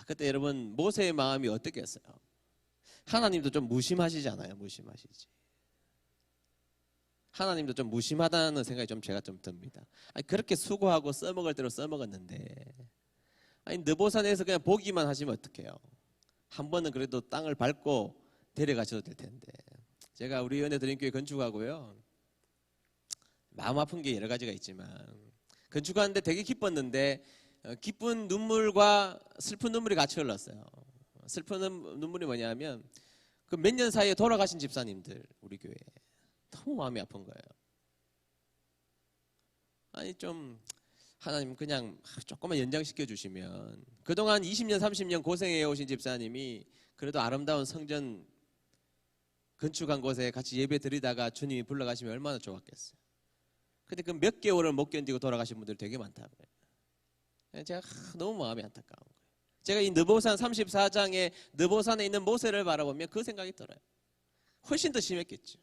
그때 여러분 모세의 마음이 어떻겠어요? 하나님도 좀 무심하시잖아요. 무심하시지. 하나님도 좀 무심하다는 생각이 제가 좀 듭니다. 그렇게 수고하고 써먹을 대로 써먹었는데 느보산에서 그냥 보기만 하시면 어떡해요? 한 번은 그래도 땅을 밟고 데려가셔도 될 텐데. 제가 우리 은혜드림교회 건축하고요 마음 아픈 게 여러 가지가 있지만 건축하는데 되게 기뻤는데 기쁜 눈물과 슬픈 눈물이 같이 흘렀어요. 슬픈 눈물이 뭐냐면 그 몇 년 사이에 돌아가신 집사님들 우리 교회에 너무 마음이 아픈 거예요. 좀 하나님 그냥 조금만 연장시켜 주시면 그동안 20년 30년 고생해 오신 집사님이 그래도 아름다운 성전 건축한 곳에 같이 예배 드리다가 주님이 불러가시면 얼마나 좋았겠어요. 근데 그 몇 개월을 못 견디고 돌아가신 분들 되게 많다고요. 제가 너무 마음이 안타까운 거예요. 제가 이 느보산 34장에 느보산에 있는 모세를 바라보면 그 생각이 들어요. 훨씬 더 심했겠죠.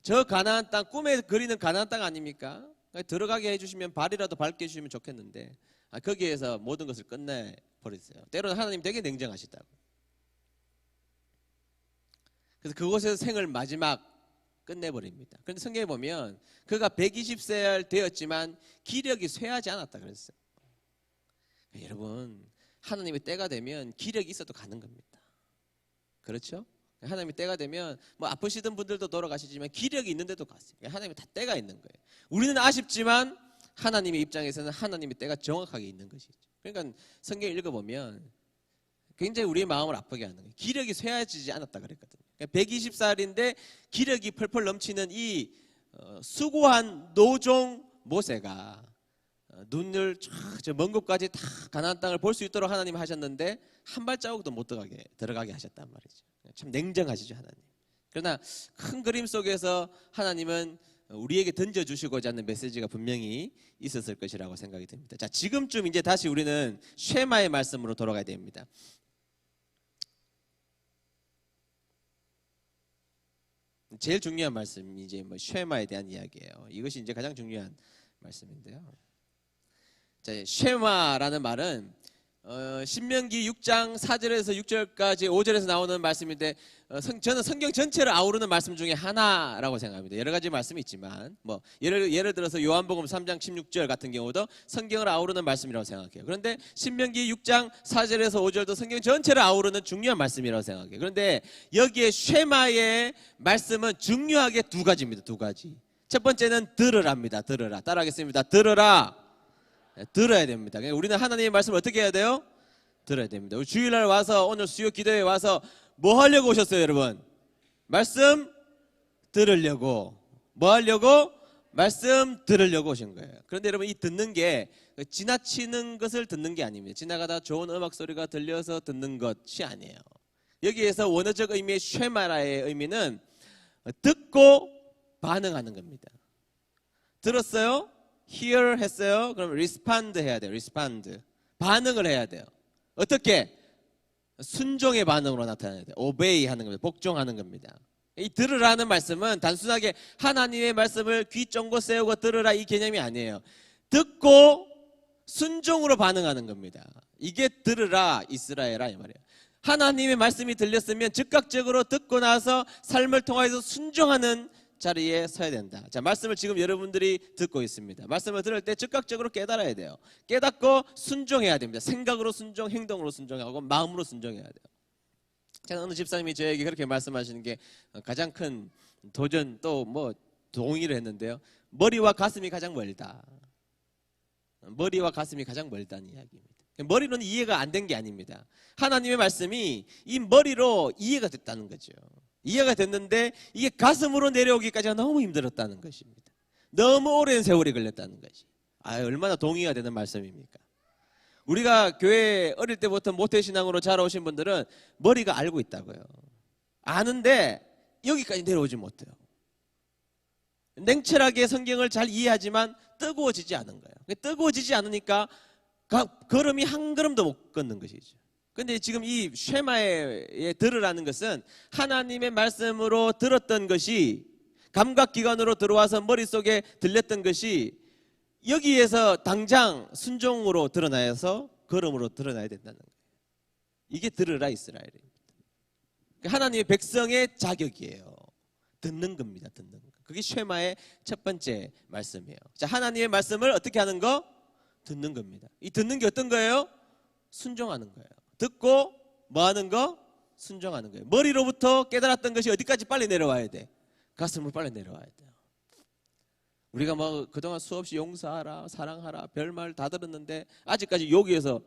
저 가나안 땅, 꿈에 그리는 가나안 땅 아닙니까? 들어가게 해주시면 발이라도 밟게 해주시면 좋겠는데 거기에서 모든 것을 끝내버렸어요. 때로는 하나님 되게 냉정하시다고. 그래서 그곳에서 생을 마지막 끝내버립니다. 그런데 성경에 보면 그가 120세 되었지만 기력이 쇠하지 않았다 그랬어요. 여러분 하나님의 때가 되면 기력이 있어도 가는 겁니다. 그렇죠? 하나님의 때가 되면 아프시던 분들도 돌아가시지만 기력이 있는데도 갔어요. 하나님의 다 때가 있는 거예요. 우리는 아쉽지만 하나님의 입장에서는 하나님의 때가 정확하게 있는 것이죠. 그러니까 성경을 읽어보면 굉장히 우리의 마음을 아프게 하는 거예요. 기력이 쇠해지지 않았다 그랬거든요. 120살인데 기력이 펄펄 넘치는 이 수고한 노종 모세가 눈을 저 먼 곳까지 다 가나안 땅을 볼 수 있도록 하나님 하셨는데 한 발자국도 못 들어가게 하셨단 말이죠. 참 냉정하시죠 하나님. 그러나 큰 그림 속에서 하나님은 우리에게 던져주시고자 하는 메시지가 분명히 있었을 것이라고 생각이 듭니다. 자, 지금쯤 이제 다시 우리는 쉐마의 말씀으로 돌아가야 됩니다. 제일 중요한 말씀이 이제 쉐마에 대한 이야기예요. 이것이 이제 가장 중요한 말씀인데요. 자, 쉐마라는 말은 신명기 6장 4절에서 6절까지 5절에서 나오는 말씀인데 저는 성경 전체를 아우르는 말씀 중에 하나라고 생각합니다. 여러 가지 말씀이 있지만 예를 들어서 요한복음 3장 16절 같은 경우도 성경을 아우르는 말씀이라고 생각해요. 그런데 신명기 6장 4절에서 5절도 성경 전체를 아우르는 중요한 말씀이라고 생각해요. 그런데 여기에 쉐마의 말씀은 중요하게 두 가지입니다. 두 가지. 첫 번째는 들으랍니다. 들으라. 따라하겠습니다. 들으라. 들어야 됩니다. 우리는 하나님의 말씀을 어떻게 해야 돼요? 들어야 됩니다. 우리 주일날 와서 오늘 수요 기도회 와서 뭐 하려고 오셨어요, 여러분? 말씀 들으려고. 뭐 하려고? 말씀 들으려고 오신 거예요. 그런데 여러분 이 듣는 게 지나치는 것을 듣는 게 아닙니다. 지나가다 좋은 음악 소리가 들려서 듣는 것이 아니에요. 여기에서 원어적 의미의 쉐마라의 의미는 듣고 반응하는 겁니다. 들었어요? hear 했어요? 그럼 respond 해야 돼요. respond. 반응을 해야 돼요. 어떻게? 순종의 반응으로 나타나야 돼요. 오베이 하는 겁니다. 복종하는 겁니다. 이 들으라는 말씀은 단순하게 하나님의 말씀을 귀 쫑긋 세우고 들으라 이 개념이 아니에요. 듣고 순종으로 반응하는 겁니다. 이게 들으라 이스라엘아 이 말이에요. 하나님의 말씀이 들렸으면 즉각적으로 듣고 나서 삶을 통해서 순종하는 자리에 서야 된다. 자, 말씀을 지금 여러분들이 듣고 있습니다. 말씀을 들을 때 즉각적으로 깨달아야 돼요. 깨닫고 순종해야 됩니다. 생각으로 순종, 행동으로 순종하고 마음으로 순종해야 돼요. 제가 어느 집사님이 저에게 그렇게 말씀하시는 게 가장 큰 도전 또 뭐 동의를 했는데요. 머리와 가슴이 가장 멀다. 머리와 가슴이 가장 멀다는 이야기입니다. 머리로는 이해가 안 된 게 아닙니다. 하나님의 말씀이 이 머리로 이해가 됐다는 거죠. 이해가 됐는데 이게 가슴으로 내려오기까지가 너무 힘들었다는 것입니다. 너무 오랜 세월이 걸렸다는 것이. 얼마나 동의가 되는 말씀입니까? 우리가 교회 어릴 때부터 모태신앙으로 자라오신 분들은 머리가 알고 있다고요. 아는데 여기까지 내려오지 못해요. 냉철하게 성경을 잘 이해하지만 뜨거워지지 않은 거예요. 뜨거워지지 않으니까 걸음이 한 걸음도 못 걷는 것이죠. 그런데 지금 이 쉐마에 들으라는 것은 하나님의 말씀으로 들었던 것이 감각기관으로 들어와서 머릿속에 들렸던 것이 여기에서 당장 순종으로 드러나서 걸음으로 드러나야 된다는 거예요. 이게 들으라 이스라엘입니다. 하나님의 백성의 자격이에요. 듣는 겁니다. 듣는 거. 그게 쉐마의 첫 번째 말씀이에요. 자, 하나님의 말씀을 어떻게 하는 거? 듣는 겁니다. 이 듣는 게 어떤 거예요? 순종하는 거예요. 듣고 뭐 하는 거? 순종하는 거예요. 머리로부터 깨달았던 것이 어디까지 빨리 내려와야 돼? 가슴으로 빨리 내려와야 돼요. 우리가 뭐 그동안 수없이 용서하라, 사랑하라, 별말 다 들었는데 아직까지 여기에서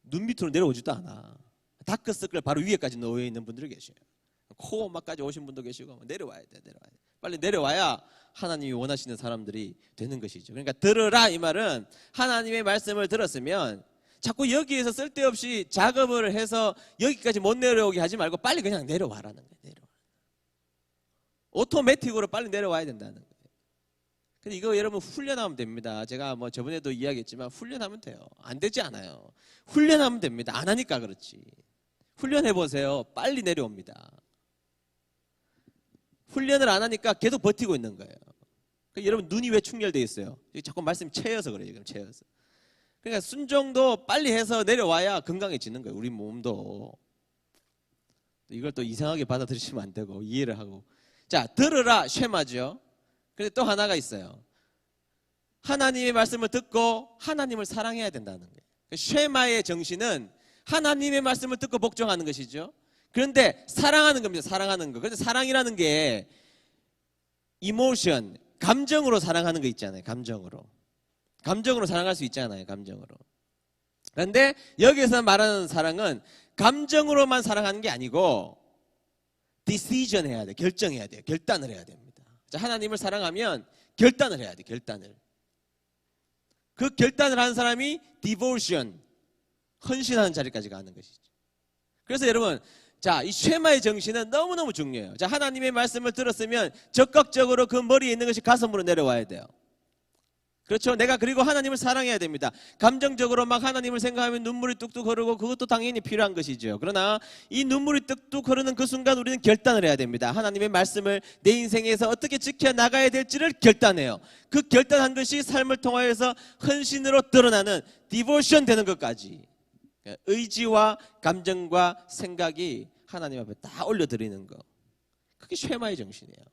눈 밑으로 내려오지도 않아. 다크서클 바로 위에까지 놓여 있는 분들이 계셔요. 코막까지 오신 분도 계시고 내려와야 돼, 내려와야 돼. 빨리 내려와야 하나님이 원하시는 사람들이 되는 것이죠. 그러니까 들으라 이 말은 하나님의 말씀을 들었으면 자꾸 여기에서 쓸데없이 작업을 해서 여기까지 못 내려오게 하지 말고 빨리 그냥 내려와라는 거예요. 내려와. 오토매틱으로 빨리 내려와야 된다는 거예요. 근데 이거 여러분 훈련하면 됩니다. 제가 뭐 저번에도 이야기했지만 훈련하면 돼요. 안 되지 않아요. 훈련하면 됩니다. 안 하니까 그렇지. 훈련해 보세요. 빨리 내려옵니다. 훈련을 안 하니까 계속 버티고 있는 거예요. 그러니까 여러분 눈이 왜 충혈되어 있어요? 자꾸 말씀이 채여서 그래요. 지금 채여서. 그러니까 순종도 빨리 해서 내려와야 건강해지는 거예요. 우리 몸도. 이걸 또 이상하게 받아들이시면 안 되고 이해를 하고. 자, 들으라 쉐마죠. 근데 또 하나가 있어요. 하나님의 말씀을 듣고 하나님을 사랑해야 된다는 거예요. 쉐마의 정신은 하나님의 말씀을 듣고 복종하는 것이죠. 그런데 사랑하는 겁니다. 사랑하는 거. 그런데 사랑이라는 게 이모션, 감정으로 사랑하는 거 있잖아요. 감정으로. 감정으로 사랑할 수 있잖아요. 감정으로. 그런데 여기서 말하는 사랑은 감정으로만 사랑하는 게 아니고 decision 해야 돼. 결정해야 돼요. 결단을 해야 됩니다. 자, 하나님을 사랑하면 결단을 해야 돼. 결단을. 그 결단을 하는 사람이 devotion, 헌신하는 자리까지 가는 것이죠. 그래서 여러분, 자, 이 쉐마의 정신은 너무너무 중요해요. 자, 하나님의 말씀을 들었으면 적극적으로 그 머리에 있는 것이 가슴으로 내려와야 돼요. 그렇죠? 내가 그리고 하나님을 사랑해야 됩니다. 감정적으로 막 하나님을 생각하면 눈물이 뚝뚝 흐르고 그것도 당연히 필요한 것이죠. 그러나 이 눈물이 뚝뚝 흐르는 그 순간 우리는 결단을 해야 됩니다. 하나님의 말씀을 내 인생에서 어떻게 지켜나가야 될지를 결단해요. 그 결단한 것이 삶을 통하여서 헌신으로 드러나는 디보션 되는 것까지. 의지와 감정과 생각이 하나님 앞에 다 올려드리는 거. 그게 쉐마의 정신이에요.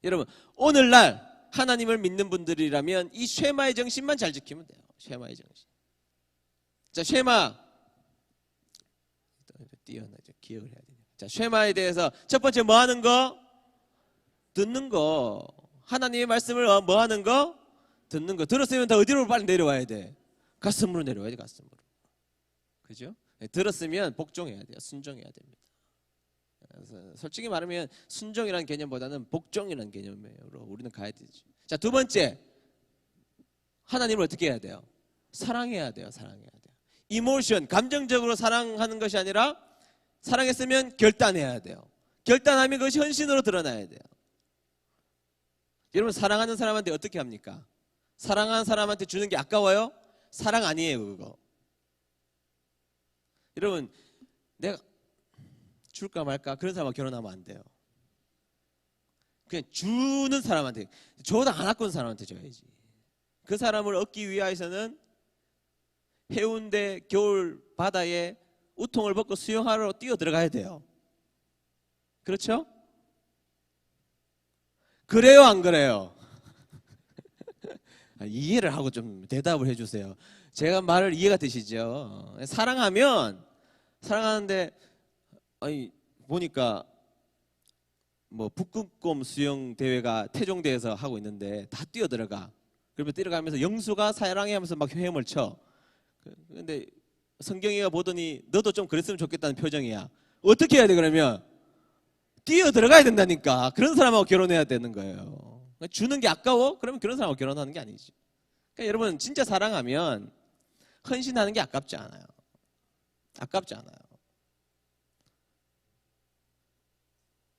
여러분, 오늘날 하나님을 믿는 분들이라면 이 쉐마의 정신만 잘 지키면 돼요. 쉐마의 정신. 자, 쉐마. 띄어나죠. 기억을 해야 돼요. 자, 쉐마에 대해서 첫 번째 뭐 하는 거? 듣는 거. 하나님의 말씀을 뭐 하는 거? 듣는 거. 들었으면 다 어디로 빨리 내려와야 돼? 가슴으로 내려와야 돼. 가슴으로. 그죠? 들었으면 복종해야 돼요. 순종해야 됩니다. 솔직히 말하면 순종이라는 개념보다는 복종이라는 개념으로 우리는 가야 되죠. 자, 두 번째, 하나님을 어떻게 해야 돼요? 사랑해야 돼요. 사랑해야 돼요. 이모션, 감정적으로 사랑하는 것이 아니라 사랑했으면 결단해야 돼요. 결단하면 그것이 헌신으로 드러나야 돼요. 여러분, 사랑하는 사람한테 어떻게 합니까? 사랑하는 사람한테 주는 게 아까워요? 사랑 아니에요, 그거. 여러분, 내가 줄까 말까 그런 사람하고 결혼하면 안 돼요. 그냥 주는 사람한테, 줘도 안 아끼는 사람한테 줘야지. 그 사람을 얻기 위해서는 해운대 겨울 바다에 우통을 벗고 수영하러 뛰어 들어가야 돼요. 그렇죠? 그래요, 안 그래요? 이해를 하고 좀 대답을 해주세요. 제가 말을 이해가 되시죠? 사랑하는데, 아니, 보니까 뭐 북극곰 수영 대회가 태종대에서 하고 있는데 다 뛰어 들어가. 그러면 뛰어가면서 영수가 사랑해 하면서 막 헤엄을 쳐. 근데 성경이가 보더니 너도 좀 그랬으면 좋겠다는 표정이야. 어떻게 해야 돼 그러면? 뛰어 들어가야 된다니까. 그런 사람하고 결혼해야 되는 거예요. 주는 게 아까워? 그러면 그런 사람하고 결혼하는 게 아니지. 그러니까 여러분 진짜 사랑하면 헌신하는 게 아깝지 않아요. 아깝지 않아요.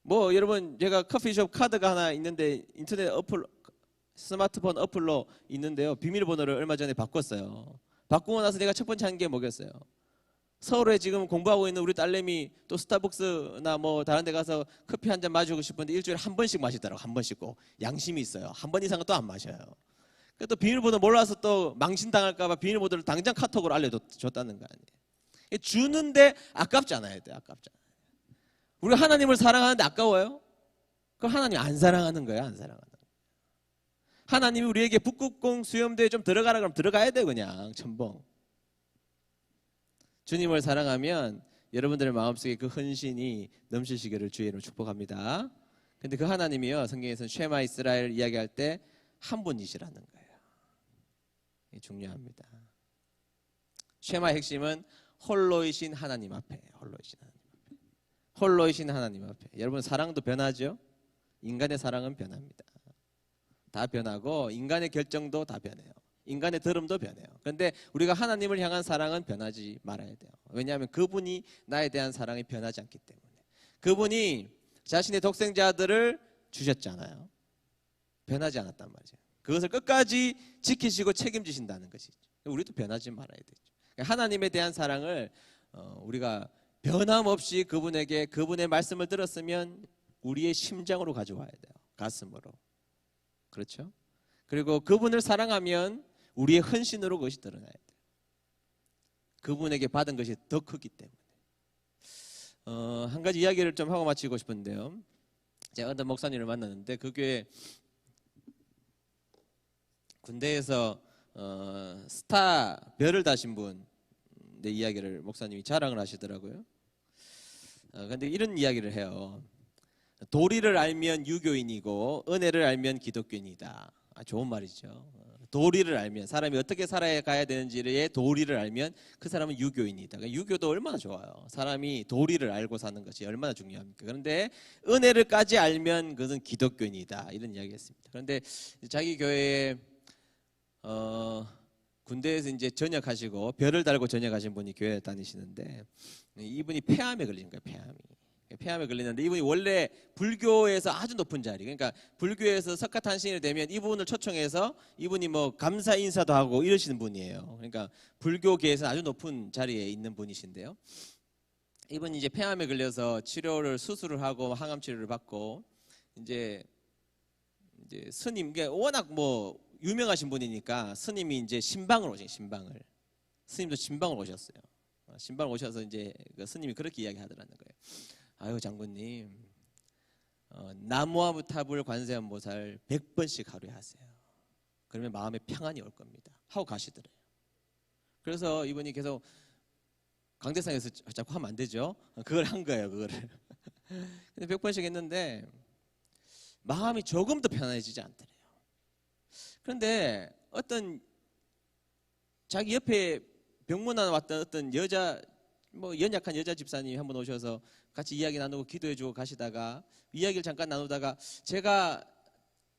뭐 여러분 제가 커피숍 카드가 하나 있는데 인터넷 어플 스마트폰 어플로 있는데요. 비밀번호를 얼마 전에 바꿨어요. 바꾸고 나서 내가 첫 번째 한 게 뭐겠어요? 서울에 지금 공부하고 있는 우리 딸내미 또 스타벅스나 뭐 다른 데 가서 커피 한 잔 마시고 싶은데 일주일에 한 번씩 마시더라고. 한 번씩 꼭. 양심이 있어요. 한 번 이상은 또 안 마셔요. 또 비밀번호 몰라서 또 망신당할까 봐 비밀번호를 당장 카톡으로 알려줬다는 거 아니에요. 주는데 아깝지 않아야 돼. 아깝지 않아요. 우리가 하나님을 사랑하는데 아까워요? 그럼 하나님 안 사랑하는 거예요? 안 사랑하는 거예요? 하나님이 우리에게 북극곰 수염대에 좀 들어가라 그러면 들어가야 돼 그냥 첨벙. 주님을 사랑하면 여러분들의 마음속에 그 헌신이 넘치시기를 주의 이름으로 축복합니다. 근데 그 하나님이요 성경에서는 쉐마 이스라엘 이야기할 때 한 분이시라는 거예요. 이게 중요합니다. 쉐마의 핵심은 홀로이신 하나님 앞에, 홀로이신 하나님 앞에. 여러분 사랑도 변하죠? 인간의 사랑은 변합니다. 다 변하고 인간의 결정도 다 변해요. 인간의 들음도 변해요. 그런데 우리가 하나님을 향한 사랑은 변하지 말아야 돼요. 왜냐하면 그분이 나에 대한 사랑이 변하지 않기 때문에. 그분이 자신의 독생자들을 주셨잖아요. 변하지 않았단 말이죠. 그것을 끝까지 지키시고 책임지신다는 것이죠. 우리도 변하지 말아야 되죠. 하나님에 대한 사랑을 우리가 변함없이 그분에게 그분의 말씀을 들었으면 우리의 심장으로 가져와야 돼요. 가슴으로. 그렇죠? 그리고 그분을 사랑하면 우리의 헌신으로 그것이 드러나야 돼요. 그분에게 받은 것이 더 크기 때문에. 한 가지 이야기를 좀 하고 마치고 싶은데요. 제가 어떤 목사님을 만났는데 그 교회 군대에서 스타 별을 다신 분의 이야기를 목사님이 자랑을 하시더라고요. 그런데 이런 이야기를 해요. 도리를 알면 유교인이고 은혜를 알면 기독교인이다. 좋은 말이죠. 도리를 알면 사람이 어떻게 살아가야 되는지의 도리를 알면 그 사람은 유교인이다. 그러니까 유교도 얼마나 좋아요. 사람이 도리를 알고 사는 것이 얼마나 중요합니까? 그런데 은혜를까지 알면 그것은 기독교인이다. 이런 이야기했습니다. 그런데 자기 교회에 군대에서 이제 전역하시고 별을 달고 전역하신 분이 교회에 다니시는데 이분이 폐암에 걸린 거예요. 폐암에 걸리는데 이분이 원래 불교에서 아주 높은 자리, 그러니까 불교에서 석가탄신일이 되면 이분을 초청해서 이분이 뭐 감사 인사도 하고 이러시는 분이에요. 그러니까 불교계에서 아주 높은 자리에 있는 분이신데요. 이분이 이제 폐암에 걸려서 수술을 하고 항암 치료를 받고 이제 스님, 이게 워낙 뭐 유명하신 분이니까 스님이 이제 신방을 오신 스님도 신방을 오셨어요. 신방을 오셔서 이제 그 스님이 그렇게 이야기하더라는 거예요. 아유 장군님, 나무아부탑을 관세음보살 100번씩 하루에 하세요. 그러면 마음에 평안이 올 겁니다. 하고 가시더래요. 그래서 이분이 계속 강대상에서 자꾸 하면 안 되죠. 그걸 한 거예요. 그거를. 근데 100번씩 했는데 마음이 조금도 편안해지지 않더래요. 그런데 어떤 자기 옆에 병문안 왔던 어떤 여자, 뭐 연약한 여자 집사님이 한번 오셔서 같이 이야기 나누고 기도해주고 가시다가 이야기를 잠깐 나누다가 제가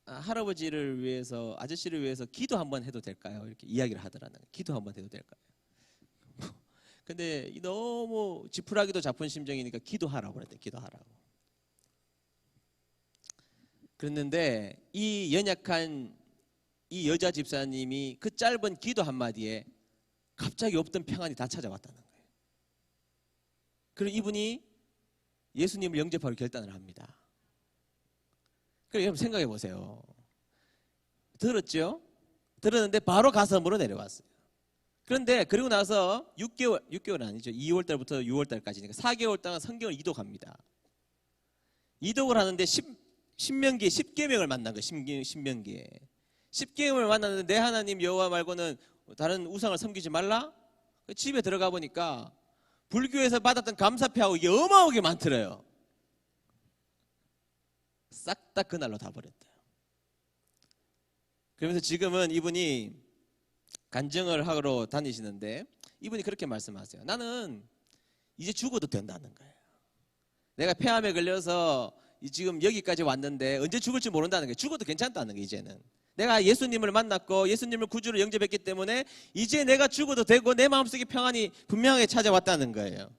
할아버지를 위해서, 아저씨를 위해서 기도 한번 해도 될까요? 이렇게 이야기를 하더라는 거예요. 기도 한번 해도 될까요? 근데 너무 지푸라기도 잡은 심정이니까 기도하라고 그랬대요. 기도하라고. 그랬는데 이 연약한 이 여자 집사님이 그 짧은 기도 한마디에 갑자기 없던 평안이 다 찾아왔다는 거예요. 그리고 이분이 예수님을 영접하기로 결단을 합니다. 그럼 여러분 생각해 보세요. 들었죠? 들었는데 바로 가슴으로 내려왔어요. 그런데 그리고 나서 6개월 아니죠. 2월 달부터 6월 달까지니까 4개월 동안 성경을 이독합니다. 이독을 하는데 신명기에 10계명을 만난 거예요. 신명기에 10계명을 만났는데 내 하나님 여호와 말고는 다른 우상을 섬기지 말라. 집에 들어가 보니까 불교에서 받았던 감사패하고 이게 어마어마하게 많더래요. 싹 다 그날로 다 버렸대요. 그러면서 지금은 이분이 간증을 하러 다니시는데 이분이 그렇게 말씀하세요. 나는 이제 죽어도 된다는 거예요. 내가 폐암에 걸려서 지금 여기까지 왔는데 언제 죽을지 모른다는 거예요. 죽어도 괜찮다는 거예요. 이제는 내가 예수님을 만났고 예수님을 구주로 영접했기 때문에 이제 내가 죽어도 되고 내 마음속에 평안이 분명하게 찾아왔다는 거예요.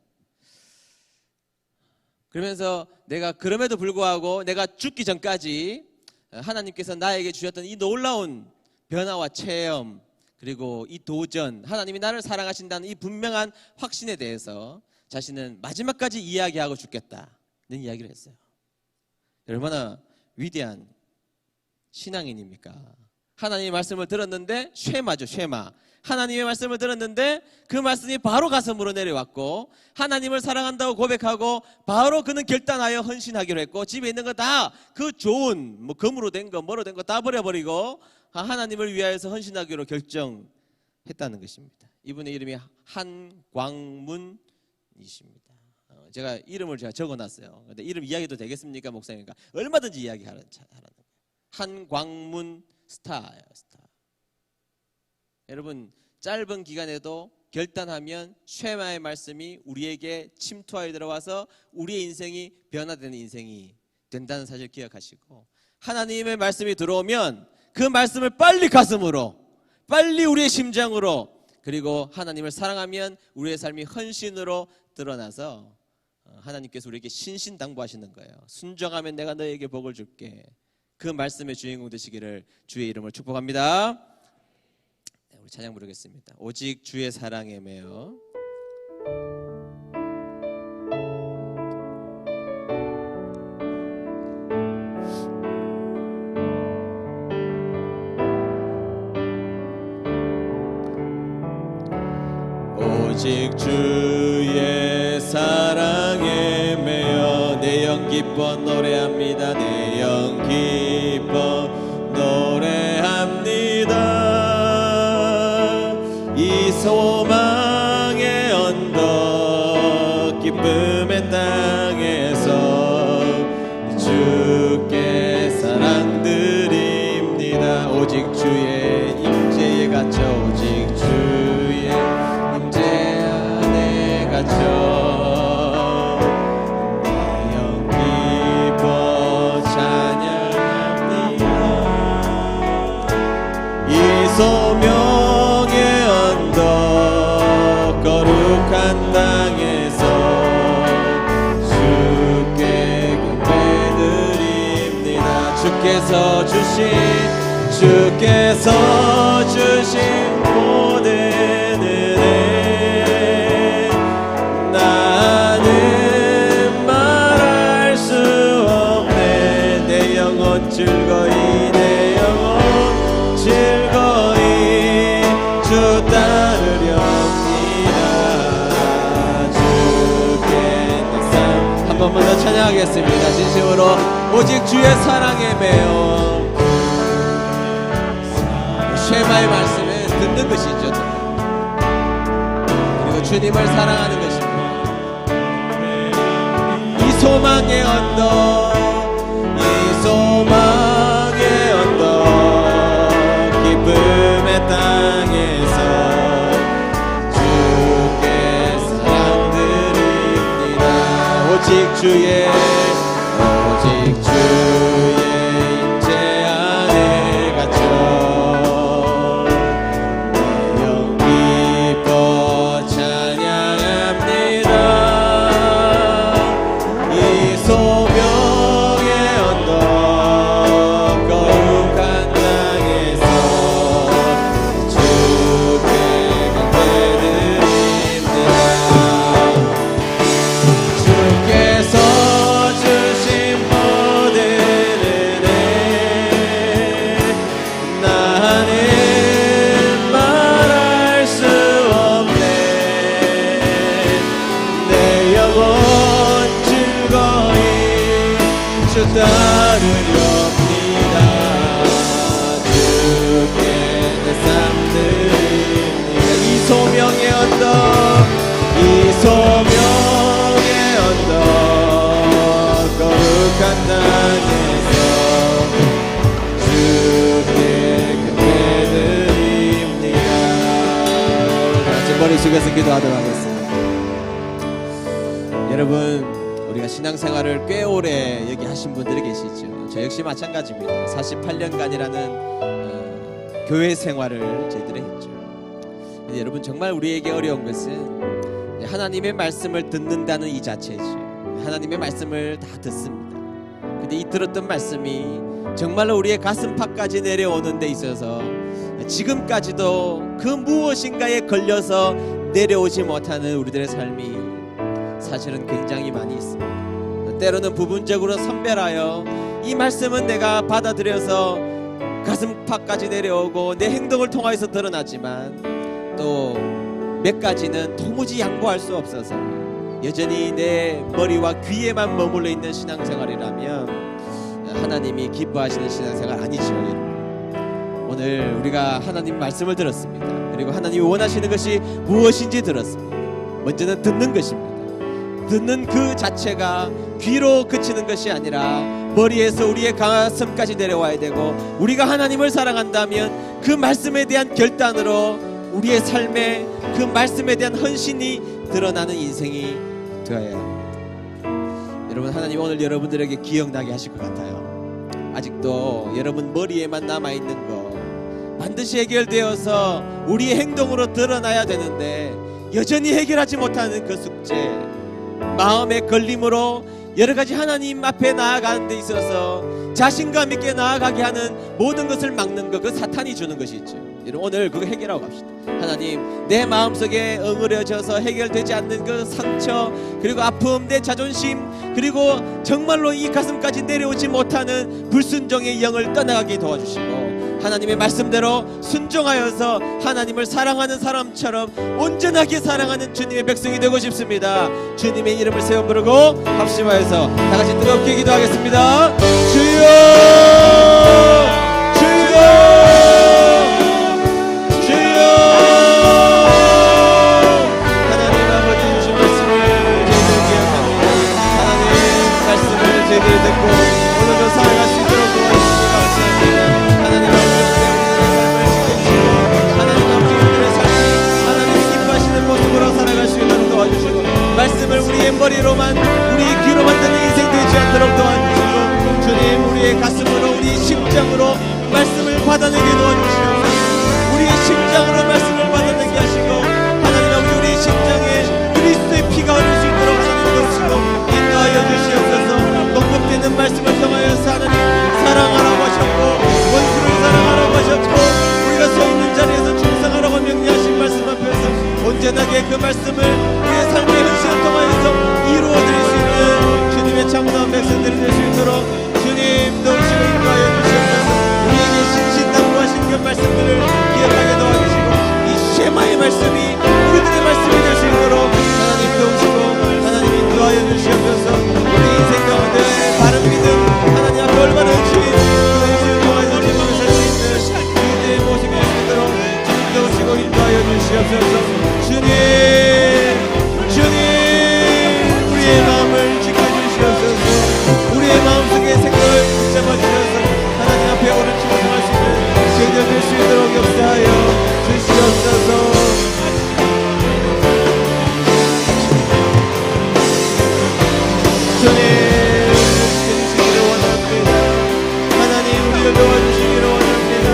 그러면서 내가 그럼에도 불구하고 내가 죽기 전까지 하나님께서 나에게 주셨던 이 놀라운 변화와 체험, 그리고 이 도전, 하나님이 나를 사랑하신다는 이 분명한 확신에 대해서 자신은 마지막까지 이야기하고 죽겠다는 이야기를 했어요. 얼마나 위대한 신앙인입니까? 하나님의 말씀을 들었는데 쉐마죠, 쉐마. 하나님의 말씀을 들었는데 그 말씀이 바로 가슴으로 내려왔고 하나님을 사랑한다고 고백하고 바로 그는 결단하여 헌신하기로 했고 집에 있는 거 다 그 좋은 뭐 금으로 된 거 뭐로 된 거 다 버려버리고 하나님을 위하여서 헌신하기로 결정했다는 것입니다. 이분의 이름이 한광문이십니다. 제가 이름을 적어놨어요. 근데 이름 이야기도 되겠습니까, 목사님과? 얼마든지 이야기하라는 거예요. 한광문 스타예요, 스타. 여러분 짧은 기간에도 결단하면 쉐마의 말씀이 우리에게 침투하여 들어와서 우리의 인생이 변화되는 인생이 된다는 사실 기억하시고 하나님의 말씀이 들어오면 그 말씀을 빨리 가슴으로 빨리 우리의 심장으로 그리고 하나님을 사랑하면 우리의 삶이 헌신으로 드러나서 하나님께서 우리에게 신신당부하시는 거예요. 순종하면 내가 너에게 복을 줄게. 그 말씀의 주인공 되시기를 주의 이름으로 축복합니다. 우리 찬양 부르겠습니다. 오직 주의 사랑에 매여. 오직 주의 사랑에 매여 내 영 기뻐 노래합니다. 내 영 기뻐 노래합니다. 이 소망의 언덕 기쁨의 땅에서 주께 사랑드립니다. 오직 주의 임재에 갇혀 오직 주의 임재 안에 갇혀 내 영 기뻐 찬양합니다. 이 소명의 언덕 거룩한 땅에서 주께 경배드립니다. 주께서 주신 모든 은혜 나는 말할 수 없네. 내 영혼 즐거이 내 영혼 즐거이 주 따르렵니다. 주께 내 삶 한 번만 더 찬양하겠습니다. 진심으로 오직 주의 사랑에 매여 쉐마의 말씀을 듣는 것이죠. 그리고 주님을 사랑하는 것입니다. 이 소망의 언덕 이 소망의 언덕 기쁨의 땅에서 주께 사랑드립니다. 오직 주의 임재 안에 갇혀 소명의 언덕 속에서 기도하도록 하겠습니다. 여러분, 우리가 신앙생활을 꽤 오래 여기 하신 분들이 계시죠. 저 역시 마찬가지입니다. 48년간이라는 교회 생활을 저희들이 했죠. 여러분, 정말 우리에게 어려운 것은 하나님의 말씀을 듣는다는 이 자체죠. 하나님의 말씀을 다 듣습니다. 근데 이 들었던 말씀이 정말로 우리의 가슴팍까지 내려오는 데 있어서 지금까지도 그 무엇인가에 걸려서 내려오지 못하는 우리들의 삶이 사실은 굉장히 많이 있습니다. 때로는 부분적으로 선별하여 이 말씀은 내가 받아들여서 가슴팍까지 내려오고 내 행동을 통하여서 드러나지만 또 몇 가지는 도무지 양보할 수 없어서 여전히 내 머리와 귀에만 머물러 있는 신앙생활이라면 하나님이 기뻐하시는 신앙생활 아니죠. 오늘 우리가 하나님 말씀을 들었습니다. 그리고 하나님이 원하시는 것이 무엇인지 들었습니다. 먼저는 듣는 것입니다. 듣는 그 자체가 귀로 그치는 것이 아니라 머리에서 우리의 가슴까지 내려와야 되고, 우리가 하나님을 사랑한다면 그 말씀에 대한 결단으로 우리의 삶에 그 말씀에 대한 헌신이 드러나는 인생이 되어야 합니다. 여러분, 하나님 오늘 여러분들에게 기억나게 하실 것 같아요. 아직도 여러분 머리에만 남아있는 거 반드시 해결되어서 우리의 행동으로 드러나야 되는데 여전히 해결하지 못하는 그 숙제, 마음의 걸림으로 여러가지 하나님 앞에 나아가는 데 있어서 자신감 있게 나아가게 하는 모든 것을 막는 것, 그 사탄이 주는 것이 있죠. 여러분, 오늘 그거 해결하고 갑시다. 하나님, 내 마음속에 응어려져서 해결되지 않는 그 상처, 그리고 아픔, 내 자존심, 그리고 정말로 이 가슴까지 내려오지 못하는 불순종의 영을 떠나가게 도와주시고, 하나님의 말씀대로 순종하여서 하나님을 사랑하는 사람처럼 온전하게 사랑하는 주님의 백성이 되고 싶습니다. 주님의 이름을 세워 부르고 합심하여서 다같이 뜨겁게 기도하겠습니다. 주여, 주여, 주여. 하나님 아버지 주신 말씀을 저희들 기억합니다. 하나님 말씀을 저희들 듣고 오늘도 살아갈 수 있도록 도와주시기 감사합니다. 하나님 아버지, 살아갈 수 있도록 도와주시고, 말씀을 우리의 머리로만, 우리의 귀로만 듣는 인생 되지 않도록 도와주시고, 주님, 우리의 가슴으로, 우리의 심장으로 말씀을 받아내게 도와주시옵소서. 우리의 심장으로 말씀을 받아내게 하시고, 하나님 아버지, 우리의 심장에 그리스도의 피가 흐를 수 있도록 하나님 도우시고 인도하여 주시옵소서. 공급되는 말씀을 통하여서 하나님 사랑하라고 하셨고, 원수를 사랑하라고 하셨고, 우리가 서 있는 자리에서 충성하라고 명령하신 말씀 앞에서 온전하게 그 말씀을 우리의 삶의 현실을 통하여서 이루어드릴 수 있는 주님의 참다운 백성들이 될 수 있도록 주님 도우시고 인도하여 주시옵소서. 우리에게 신신당부하신 그 말씀들을 기억하게 도와주시고, 이 쉐마의 말씀이 우리들의 말씀이 될 수 있도록 하나님 도우시고 하나님 인도하여 주시옵소서. 우리 인생 가운데 바른 믿음, 하나님 앞에 얼마나 주인 그 현실을 통하여서 기쁨을 살 수 있는 주님의 모습이 될 수 있도록 주님 도우시고 인도하여 주시옵소서. 주님, 주님, 우리의 마음을 지켜주시옵소서. 우리의 마음속에 생각을 붙잡아 주셔서 하나님 앞에 옳은 충성할 수 있는 저희들 될 수 있도록 역사하여 주시옵소서. 주님, 지켜주시기를 원합니다. 하나님, 우리를 도와주시기를 원합니다.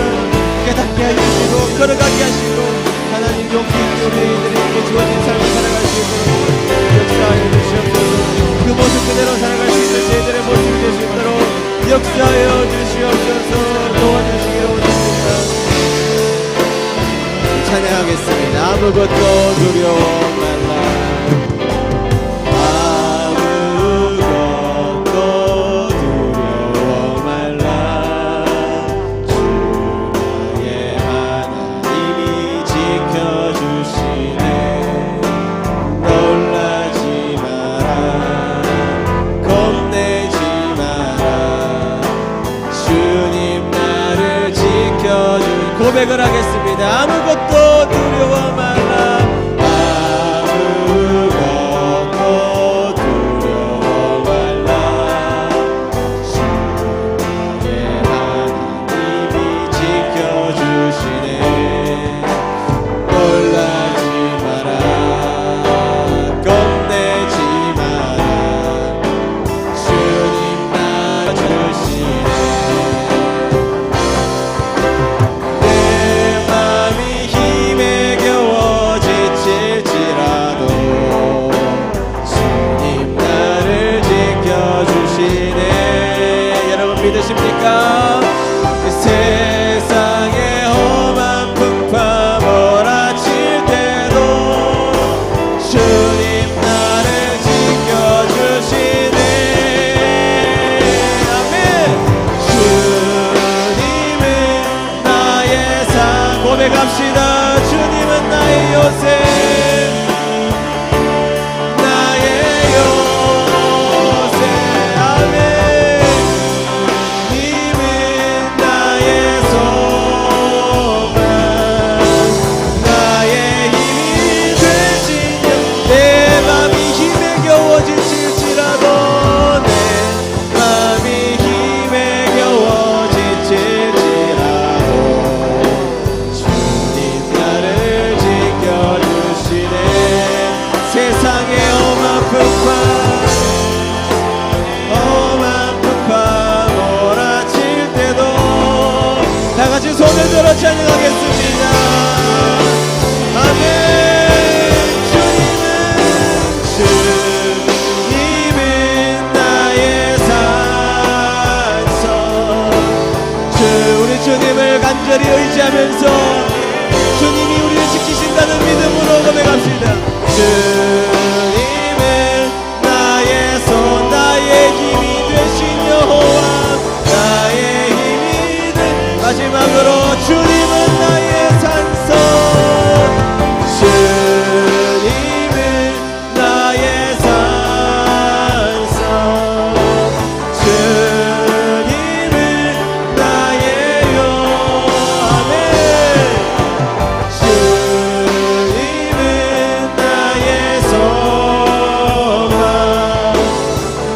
깨닫게 해주시고 걸어가게 하시고 하나님 용기 있게 우리들에게 주어진 삶을 살아갈 수 있도록 역사하여 주시옵소서. 그 모습 그대로 살아갈 수 있는 저희들의 모습이 될 수 있도록 역사하여 주시옵소서. 도와주시기를 원합니다. 찬양하겠습니다. 아무것도 두려워 말라. 고백을 하겠습니다. 아무것도 두려워 말라. 아무것도 두려워 말라. 주의 하나님이 지켜주시네. 놀라지 마라. 고백합시다. 주님은 나의 요새, 나의 요새. 아멘. 님은 나의 소망, 나의 힘이 되시며, 내 맘이 힘에 겨워 지칠지라도, 내 맘이 힘에 겨워 지칠지라도 주님 나를 지켜주시네. 세상의 험한 풍파, 험한 풍파 몰아칠 때도 다같이 손을 들어 찬양하겠습니다. 아멘. 주님은 나의 산성. 우리 주님을 간절히 의지하면서 주님이 우리를 지키신다는 믿음으로 고백합시다. 주님은 나의 손, 나의 힘이 되신 여호와, 나의 힘이 된. 마지막으로 주님은 나의 산성, 주님은 나의 산성, 주님은 나의 요아멘. 주님은 나의 소망,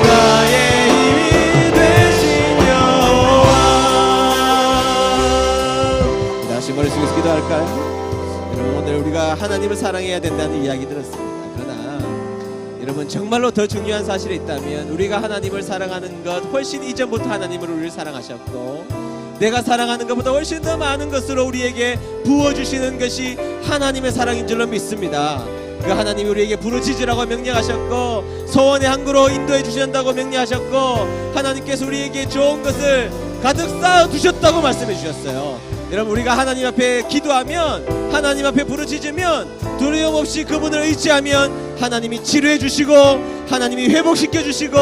나의 힘이 되신 여호와. 다시 머리 숙여서 기도할까요? 여러분, 오늘 우리가 하나님을 사랑해야 된다는 이야기 들었습니다. 그러나 여러분, 정말로 더 중요한 사실이 있다면 우리가 하나님을 사랑하는 것, 훨씬 이전부터 하나님을 우리를 사랑하셨고, 내가 사랑하는 것보다 훨씬 더 많은 것으로 우리에게 부어주시는 것이 하나님의 사랑인 줄로 믿습니다. 그 하나님이 우리에게 부르짖으라고 명령하셨고, 소원의 항구로 인도해 주신다고 명령하셨고, 하나님께서 우리에게 좋은 것을 가득 쌓아 두셨다고 말씀해 주셨어요. 여러분, 우리가 하나님 앞에 기도하면, 하나님 앞에 부르짖으면, 두려움 없이 그분을 의지하면 하나님이 치료해 주시고, 하나님이 회복시켜 주시고,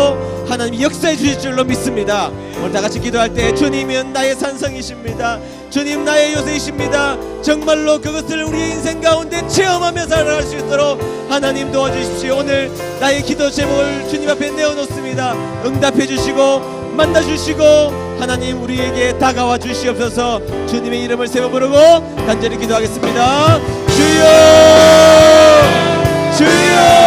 하나님이 역사해 주실 줄로 믿습니다. 오늘 다 같이 기도할 때 주님은 나의 산성이십니다. 주님 나의 요새이십니다. 정말로 그것을 우리의 인생 가운데 체험하며 살아갈 수 있도록 하나님 도와주십시오. 오늘 나의 기도 제목을 주님 앞에 내어놓습니다. 응답해 주시고 만나주시고 하나님 우리에게 다가와 주시옵소서. 주님의 이름을 세워 부르고 간절히 기도하겠습니다. 주여, 주여.